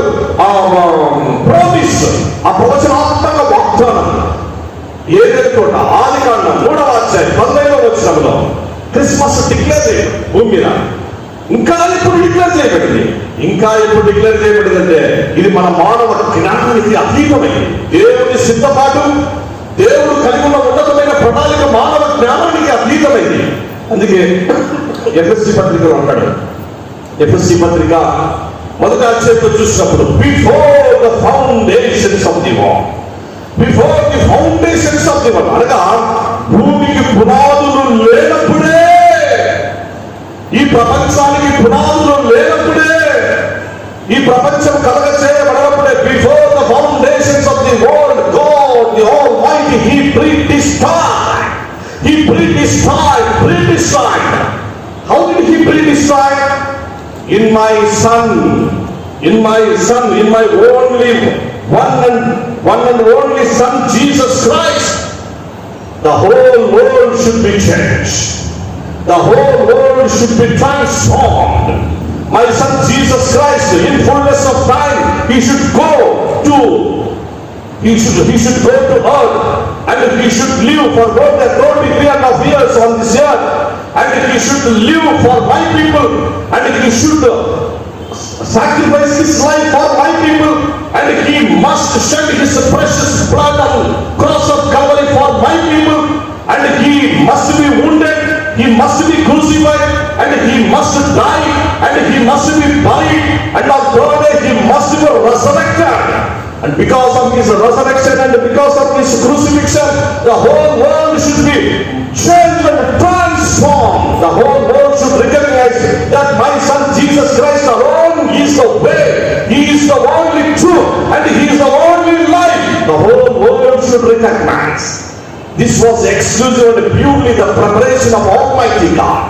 ప్రామిస్, ఆ ప్రవచనాత్మక వాగ్దానం. ఏదైనా తోట ఆదికాండం 3వ అధ్యాయం 15వ వచనంలో క్రిస్మస్ డిక్లేర్ చేయడం భూమి మీద. ఇంకా ఎప్పుడు డిక్లేర్ చేయబడింది? అంటే ఇది మన మానవ జ్ఞానానికి అతీతమైంది. దేవుని సిద్ధపాటు, దేవుడు కలిగి ఉన్న ఉన్నతమైన ప్రణాళిక మానవ జ్ఞానానికి అతీతమైంది. అందుకే ఎఫ్ఎస్సి పత్రికలో ఉంటాడు. ఎఫ్ఎస్సి పత్రిక 1వ అధ్యాయంలో చూసినప్పుడు before the foundations of the world, అనగా భూమికి పునాదులు లేనప్పుడే, ఈ ప్రపంచానికి పునాదులు లేనప్పుడే, ఈ ప్రపంచం కలగ చేయబడినప్పుడే, before the foundations of the world God the almighty he predestined. How did he predestine? In my son, in my only one and only son Jesus Christ, the whole world should be changed. The whole world should be transformed. My son Jesus Christ, in fullness of time, he should go to earth, and he should live for more than 33.5 years on this earth, and he should live for my people, and he should sacrifice his life for my people, and he must shed his precious blood on cross of Calvary for my people, and he must be wounded, he must be crucified, and he must die, and he must be buried, and on third day he must be resurrected. And because of his resurrection and because of his crucifixion, the whole world should be changed and transformed. The whole world should recognize that my son Jesus Christ alone is the way, he is the only truth, and he is the only life. The whole world should recognize. This was exclusive and purely the preparation of Almighty God.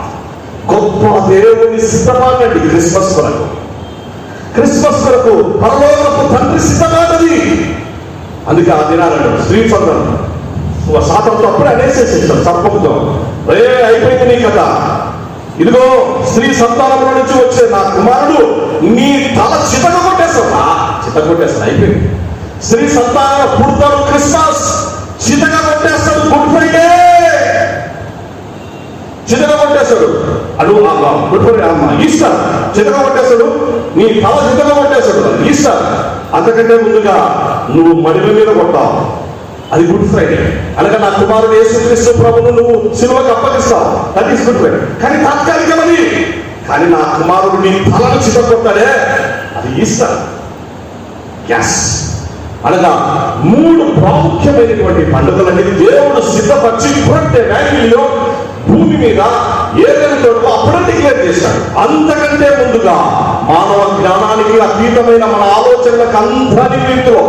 గొప్ప దేవుని సిద్ధమానండి Christmas కొరకు పరలోకపు తండ్రి సిద్ధమానది. అందుకే ఆ దినాలను స్త్రీ సంతానం సాతంతో అప్పుడే అనేసేసేస్తాడు సర్పంతో, అయిపోయింది నీ కథ, ఇదిగో స్త్రీ సంతానంలో నుంచి వచ్చే నా కుమారుడు నీ తల చితగొట్టేస్తాడు, అయిపోయింది. స్త్రీ సంతానం పుడతాడు క్రిస్మస్, చితగొట్టేస్తాడు గుడ్ ఫ్రైడే, చితగొట్టేస్తాడు. అడు గుడ్ ఫ్రైడే అమ్మ ఈస్టర్ చితగొట్టేస్తాడు, నీ తల చితగొట్టేస్తాడు ఈస్టర్. అంతకంటే ముందుగా నువ్వు మడిల మీద కొట్టావు, అది గుడ్ ఫ్రైడే. అనగా నా కుమారుడు యేసుక్రీస్తు ప్రభువును నువ్వు సిలువకు అప్పగిస్తావు, దట్ ఈస్ గుడ్ ఫ్రైడే. కానీ తాత్కాలికమది, కానీ నా కుమారుడు నీ తలను చితగొట్టాడే, అది ఈస్టర్. ఎస్, అనగా 3 ప్రాముఖ్యమైనటువంటి పండుగలన్నీ దేవుడు సిద్ధపరిచి ఇప్పుడంటే వ్యాలీలో భూమి మీద ఏదైనా అప్పుడే డిక్లేర్ చేశాడు. అంతకంటే ముందుగా మానవ జ్ఞానానికి అతీతమైన మన ఆలోచనలకు అందరి రీతిలో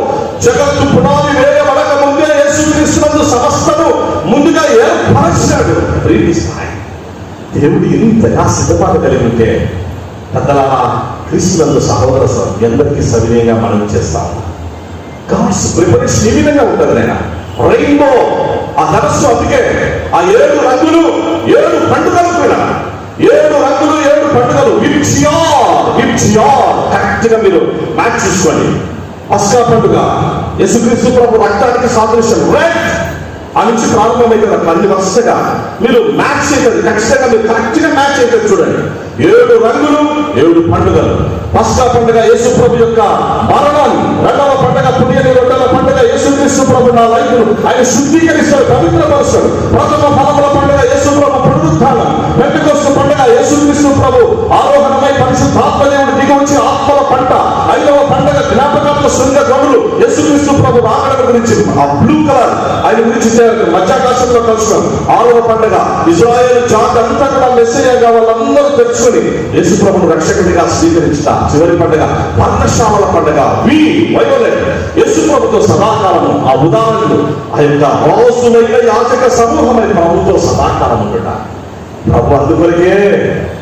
జగత్తు పునాది వేయబడక ముందే యేసుక్రీస్తునందు సమస్తను ముందుగా ఏర్పరచాడు. దేవుడు ఇంతగా సిద్ధపాటు కలిగి ఉంటే పెద్దలారా క్రీస్తునందు సహోదర ఎందరికీ సవినయంగా మనం చేస్తాము. గాడ్స్ ప్రిపరేషన్ ఈ విధంగా ఉంటుంది. ఆయన రెయిన్బో, ఆ ధనస్సు, అందుకే ఆ 7 రంగులు 7 పండుగలు కూడా, 7 రంగులు 7 పండుగలు కరెక్ట్ గా మీరు మ్యాచ్ చూసుకోండి. పస్కా పండుగ యేసుక్రీస్తు ప్రభు రక్తానికి సాదృశ్యం, రెడ్ ఆ నుంచి ప్రారంభమైతే అన్ని వరుసగా మీరు మ్యాచ్ అవుతుంది, ఖచ్చితంగా మీరు కరెక్ట్ గా మ్యాచ్ అవుతుంది. చూడండి, 7 రంగులు 7 పండుగలు. పస్కా పండుగ యేసు ప్రభు యొక్క మరణం, 2వ పండుగ పుణ్యని, 2వ పండుగ యేసుక్రీస్తు ప్రభు నా లైఫ్ ఆయన శుద్ధీకరిస్తాడు, పవిత్రపరుస్తాడు. ప్రథమ ఫలముల పండుగ యేసు ప్రభు పునరుత్థానం. పెంటెకొస్తు పండుగ యేసుక్రీస్తు ప్రభు ఆరోహణమై పరిశుద్ధాత్మ దేవుడు దిగి వచ్చి ఆత్మల పంట 5వ పండగ జ్ఞాపకార్థ శృంగ గనులు యేసుక్రీస్తు ప్రభు రాకడ గురించి ఆ బ్లూ కలర్ ఆయన గురించి మధ్యాకాశంలో కలుసుకున్నాం. 6వ పండగ ఇశ్రాయేలు జాతి అంతా కూడా మెస్సయ్యగా వాళ్ళందరూ తెచ్చుకొని యేసు ప్రభును రక్షకుడిగా స్వీకరించిన చివరి పండగ పర్ణశాలల పండగ వయోలెట్ యేసు ప్రభుతో సదాకాలము ఆ ఉదాహరణలు ఆ యొక్క మోసులైన యాజక సమూహమైన ప్రభుతో సదాకాలం ఉంటాడు. ప్రభు అందుకొరికే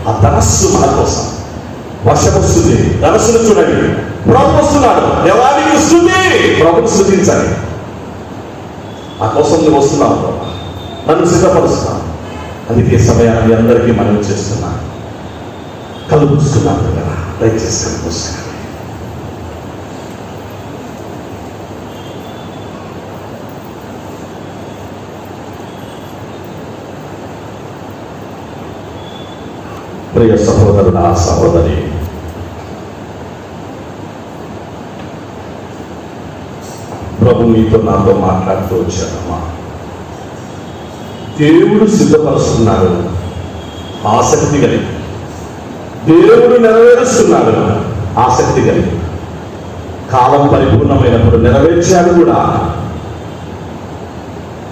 ఆ ధనస్సు మన కోసం వర్షం వస్తుంది, ధనస్సును చూడండి, ప్రభు వస్తున్నాడు, దేవానికి స్తుతి, ప్రభుని స్తుతించాలి. ఆ కోసం నువ్వు వస్తున్నావు, నన్ను సిద్ధపరుస్తున్నాను. అందుకే సమయాన్ని అందరికీ మనం చేస్తున్నాను. కళ్ళు మూసుకున్నాను కదా, దయచేసి కళ్ళు మూసుకున్నాను. ప్రియ సహోదరుడా, సహోదరి, ప్రభు మీతో నాతో మాట్లాడుతూ వచ్చాడమ్మా. దేవుడు సిద్ధపరుస్తున్నాడు, ఆసక్తి కలిగి. దేవుడు నెరవేరుస్తున్నాడు, ఆసక్తి కలిగి. కాలం పరిపూర్ణమైనప్పుడు నెరవేర్చాడు కూడా.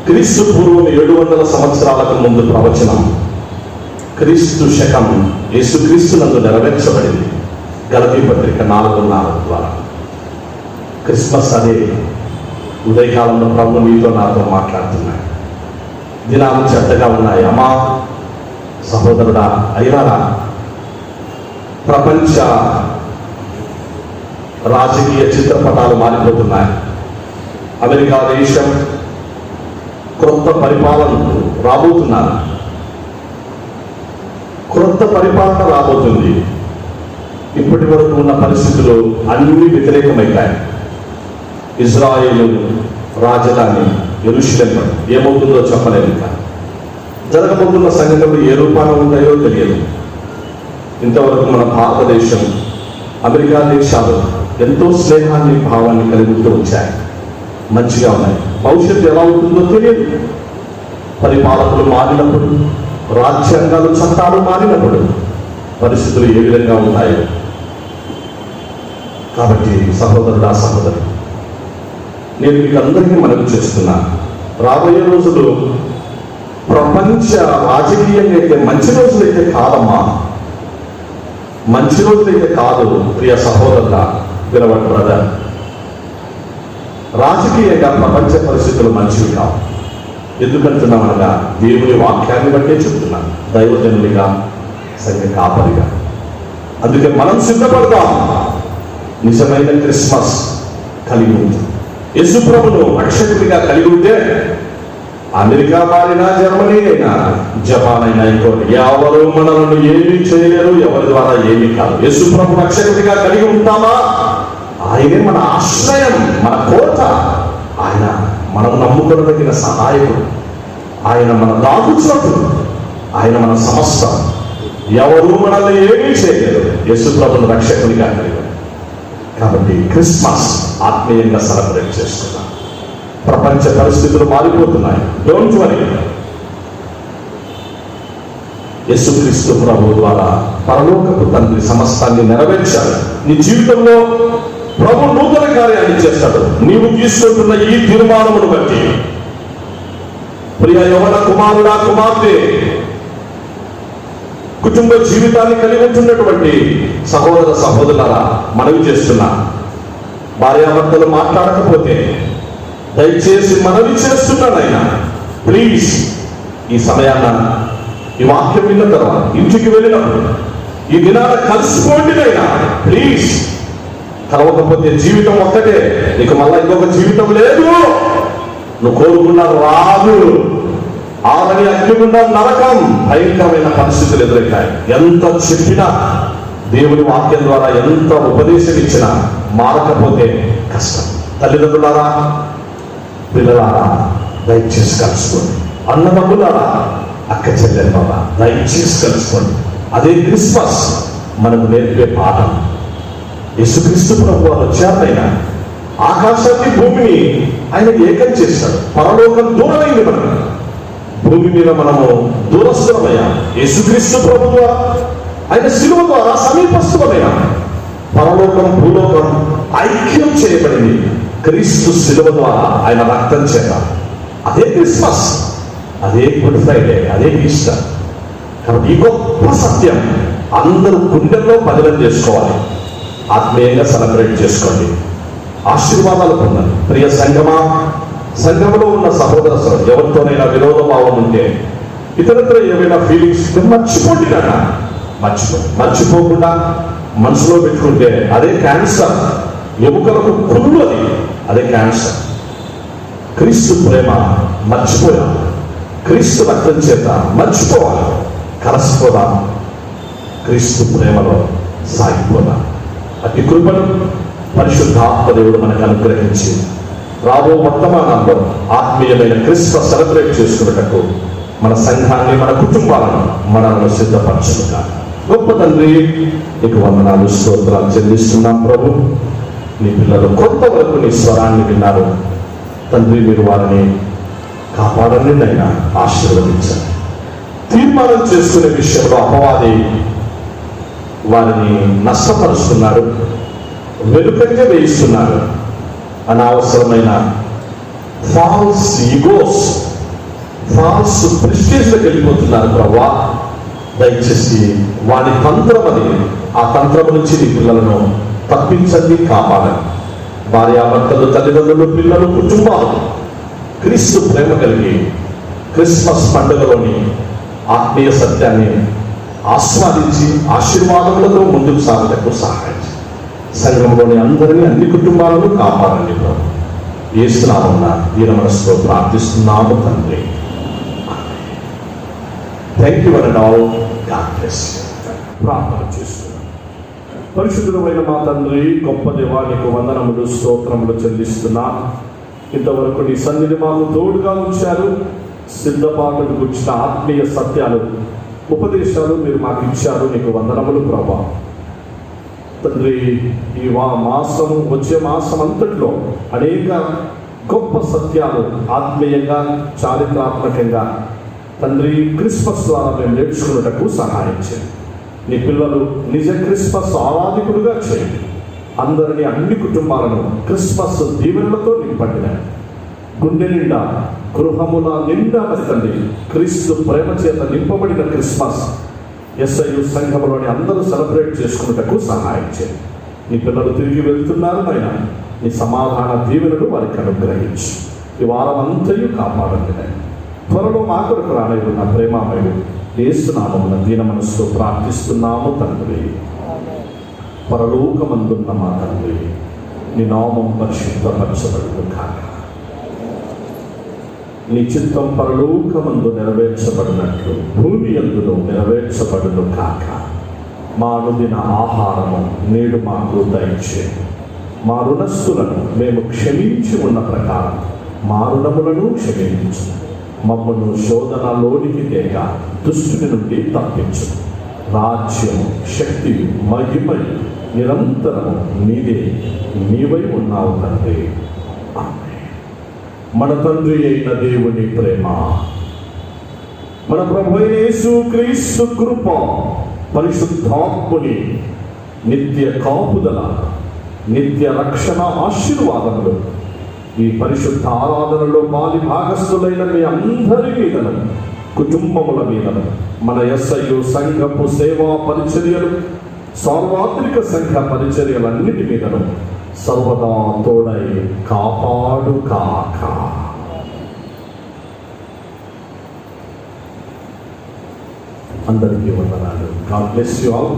క్రీస్తు పూర్వం 700 సంవత్సరాలకు ముందు ప్రవచనం క్రీస్తు శకం యేసుక్రీస్తు నందు నెరవేర్చబడింది. గలతీ పత్రిక 4:4 ద్వారా. క్రిస్మస్ అదే ఉదయకాలంలో ప్రభు మీతో నాతో మాట్లాడుతున్నాయి. దినాలు చెడ్డగా ఉన్నాయి అమ్మా, సహోదరుడా, అయ్యారా. ప్రపంచ రాజకీయ చిత్రపటాలు మారిపోతున్నాయి. అమెరికా దేశం క్రొత్త పరిపాలనకు రాబోతున్నారు. క్రొత్త పరిపాలన రాబోతుంది. ఇప్పటి వరకు ఉన్న పరిస్థితులు అన్ని వ్యతిరేకమైతాయి. ఇజ్రాయేలు రాజధాని యెరూషలేము ఏమవుతుందో చెప్పలేము. జరగబోతున్న సంఘటనలు ఏ రూపాన ఉంటాయో తెలియదు. ఇంతవరకు మన భారతదేశం, అమెరికా దేశాలు ఎంతో స్నేహాన్ని, భావాన్ని కలుగుతూ వచ్చాయి, మంచిగా ఉన్నాయి. భవిష్యత్తు ఎలా ఉంటుందో తెలియదు. పరిపాలకులు మారినప్పుడు, రాజ్యాంగాలు, చట్టాలు మారినప్పుడు పరిస్థితులు ఏ విధంగా ఉంటాయి. కాబట్టి సహోదరుడా, సహోదరు, నేను మీకు అందరికీ మనవి చేస్తున్నా, రాబోయే రోజులు ప్రపంచ రాజకీయంగా అయితే మంచి రోజులైతే కాదమ్మా, మంచి రోజులైతే కాదు. ప్రియ సహోదరుడా, వినవట్ బ్రదర్, రాజకీయంగా ప్రపంచ పరిస్థితులు మంచివి కావు. ఎందుకంటున్నామనగా దేవుని వాక్యాన్ని బట్టే చెప్తున్నాను, దైవజనుడిగా, సంఘ కాపరిగా. అందుకే మనం సిద్ధపడతాం. నిజమైన క్రిస్మస్ కలిగి ఉంటుంది. యేసు ప్రభును రక్షకుడిగా కలిగి ఉంటే అమెరికా మారినా, జర్మనీ అయినా, జపాన్ అయినా, ఇంకోటి ఎవరు మనలను ఏమీ చేయలేరు, ఎవరి ద్వారా ఏమీ కాదు. యేసు ప్రభు రక్షకుడిగా కలిగి ఉంటామా? ఆయనే మన ఆశ్రయం, మన కోట. ఆయన మనం నమ్ముకొనదగిన సహాయకుడు, ఆయన మన దాగుచోటు, ఆయన మన సమస్తం. ఎవరు మనల్ని ఏమీ చేయలేరు యేసు ప్రభును రక్షకుడిగా కలిగి. కాబట్టి క్రిస్మస్ ఆత్మీయంగా సెలబ్రేట్ చేసుకున్నాం. ప్రపంచ పరిస్థితులు మారిపోతున్నాయి. Don't worry. యేసుక్రీస్తు ప్రభు ద్వారా పరలోకపు తండ్రి సమస్తాన్ని నెరవేర్చాడు. నీ జీవితంలో ప్రభు నూతన కార్యాన్ని చేస్తాడు. నీవు తీసుకుంటున్న ఈ తీర్మానమును బట్టి. ప్రియ యవన కుమారుడా, కుమార్తె, కుటుంబ జీవితాన్ని కలిగి ఉంటున్నటువంటి సహోదర సహోదరులారా, మనవి చేస్తున్నా, భార్యాభర్తలు మాట్లాడకపోతే దయచేసి మనవి చేస్తున్నానైనా, ప్లీజ్ ఈ సమయాన్న, ఈ వాక్యం విన్న తర్వాత ఇంటికి వెళ్ళినప్పుడు ఈ దినాన కలిసిపోండినైనా, ప్లీజ్. కలవకపోతే జీవితం ఒక్కటే, నీకు మళ్ళా ఇంకొక జీవితం లేదు. నువ్వు కోరుకున్నా రాదు. ఆరని అగ్నిగుండా నరకం, భయంకరమైన పరిస్థితులు ఎదురయ్యాయి. ఎంత చెప్పినా, దేవుని వాక్యం ద్వారా ఎంత ఉపదేశం ఇచ్చినా మారకపోతే కష్టం. తల్లిదండ్రులారా, పిల్లలారా, దయచేసి కలుసుకోండి. అన్నదమ్ములారా, అక్క చెల్లెల్లారా, దయచేసి కలుసుకోండి. అదే క్రిస్మస్ మనకు నేర్పే పాఠం. యేసుక్రీస్తు ప్రభు వచ్చారైనా ఆకాశాన్ని, భూమిని ఆయన ఏకం చేశాడు. పరలోకం దూరమైంది మనకు, భూమి మీద మనము దూరస్థులమయ్యా. యేసుక్రీస్తు ప్రభు ద్వారా, ఆయన శిలువ ద్వారా సమీపస్థులమయ్యా. పరలోకం భూలోకం ఐక్యం చేయబడింది క్రీస్తు శిలువ ద్వారా, ఆయన రక్తం చేత. అదే క్రిస్మస్, అదే గుడ్ ఫ్రైడే, అదే ఈస్టర్. కాబట్టి ఈ గొప్ప సత్యం అందరూ గుండెల్లో పదిలం చేసుకోవాలి. ఆత్మీయంగా సెలబ్రేట్ చేసుకోండి, ఆశీర్వాదాలు పొందండి. ప్రియ సంగమా, సంఘంలో ఉన్న సహోదర ఎవరితోనైనా విరోధ భావం ఉంటే, ఇతరత్ర ఏమైనా ఫీలింగ్స్ మర్చిపోండి కదా, మర్చిపోకుండా మనసులో పెట్టుకుంటే అదే క్యాన్సర్. ఎముకలకు కుళ్ళు, అదే క్యాన్సర్. క్రీస్తు ప్రేమ మర్చిపోయాం, క్రీస్తు రక్తం చేత మర్చిపోవాలి. కలసిపోదాం, క్రీస్తు ప్రేమలో సాగిపోదాం. అతి కృపను పరిశుద్ధాత్మ దేవుడు మనకు అనుగ్రహించి రాబో వర్తమానాల్లో ఆత్మీయమైన క్రిస్మస్ సెలబ్రేట్ చేసుకున్నట్టు మన సంఘాన్ని, మన కుటుంబాలను మనల్ని సిద్ధపరచుగా. గొప్ప తండ్రి, నీకు వందనాలు, స్తోత్రాలు చెల్లిస్తున్నాం ప్రభు. నీ పిల్లలు కొంతవరకు నీ స్వరాన్ని విన్నారు తండ్రి. మీరు వారిని కాపాడండి నైనా, ఆశీర్వదించండి. తీర్మానం చేసుకునే విషయంలో అపవాది వారిని నష్టపరుస్తున్నాడు, వెనుకంగా వేయిస్తున్నాడు. అనవసరమైన ఫాల్స్ ఈగోస్, ఫాల్స్ ప్రెస్టీజ్లోకి వెళ్ళిపోతున్నారు ప్రభా. దయచేసి వాడి తంత్రం అది, ఆ తంత్రం నుంచి నీ పిల్లలను తప్పించండి, కాపాడండి. భార్యాభర్తలు, తల్లిదండ్రులు, పిల్లలు, కుటుంబాలు క్రీస్తు ప్రేమ కలిగి క్రిస్మస్ పండుగలోని ఆత్మీయ సత్యాన్ని ఆస్వాదించి ఆశీర్వాదములతో ముందుకు సాగుటకు సహాయం. సంఘంలోని అందరినీ, అన్ని కుటుంబాలను కాపాడండి ప్రభు. యేసునామమున దీన మనసుతో ప్రార్థిస్తున్నాము తండ్రి. Thank you and all. God bless you. ప్రార్థన చేస్తున్నాం. పరిశుద్ధమైన మా తండ్రి, గొప్ప దేవా, నీకు వందనములు, స్తోత్రములు చెల్లిస్తున్నా. ఇంతవరకు నీ సన్నిధి మాకు తోడుగా ఉంచారు. సిద్ధపాటుకు గుర్చిన ఆత్మీయ సత్యాలు, ఉపదేశాలు మీరు మాకు ఇచ్చారు. నీకు వందనములు ప్రభా. తండ్రి, ఈ మాసం, వచ్చే మాసం అంతట్లో అనేక గొప్ప సత్యాలు ఆత్మీయంగా, చారిత్రాత్మకంగా తండ్రి క్రిస్మస్ ద్వారా మేము నేర్చుకున్నటకు సహాయం చేయండి. నీ పిల్లలు నిజ క్రిస్మస్ ఆరాధికులుగా చేయండి. అందరినీ, అన్ని కుటుంబాలను క్రిస్మస్ దీవెనలతో నింపండి. గుండె నిండా, గృహముల నిండా తండ్రి క్రీస్తు ప్రేమ చేత నింపబడిన క్రిస్మస్ ఎస్ఐయు సంఘంలోని అందరూ సెలబ్రేట్ చేసుకున్నటకు సహాయం చేయండి. నీ పిల్లలు తిరిగి వెళ్తున్నారు నాయన, నీ సమాధాన దీవెనలు వారికి అనుగ్రహించి ఈ వారం అంతయు కాపాడండి. త్వరలో మా కొరకు రానయ్యున్న ప్రేమామయుడు యేసునామమున దీన మనసుతో ప్రార్థిస్తున్నాము తండ్రి. పరలోకమందున్న మా తండ్రి, నీ నామం పరిశుద్ధపరచబడును కాక. నీ చిత్తం పరలోకమందు నెరవేర్చబడినట్లు భూమి యందును నెరవేర్చబడును కాక. మా అనుదిన ఆహారము నేడు మాకు దయచేయండి. మా రుణస్థులను మేము క్షమించి ఉన్న ప్రకారం మా రుణములను క్షమించు. మమ్మను శోధనలోనికి తేక దుష్టుని నుండి తప్పించు. రాజ్యము, శక్తి, మహిమయు నిరంతరము నీదే, నీవై ఉన్నావు తండ్రి. మన తండ్రి అయిన దేవుని ప్రేమ, మన ప్రభు అయిన యేసుక్రీస్తు కృప, పరిశుద్ధాత్ముని నిత్య కాపుదల, నిత్య రక్షణ ఆశీర్వాదములు ఈ పరిశుద్ధ ఆరాధనలో పాలి భాగస్థులైన మీ అందరి మీదను, కుటుంబముల మీదను, మన ఎస్ఐయు సంఘపు సేవా పరిచర్యలు, సార్వత్రిక సంఘ పరిచర్యలన్నిటి మీదను సర్వదా తోడై కాపాడు కాక. అందరికీ వందనాలు. God bless you all.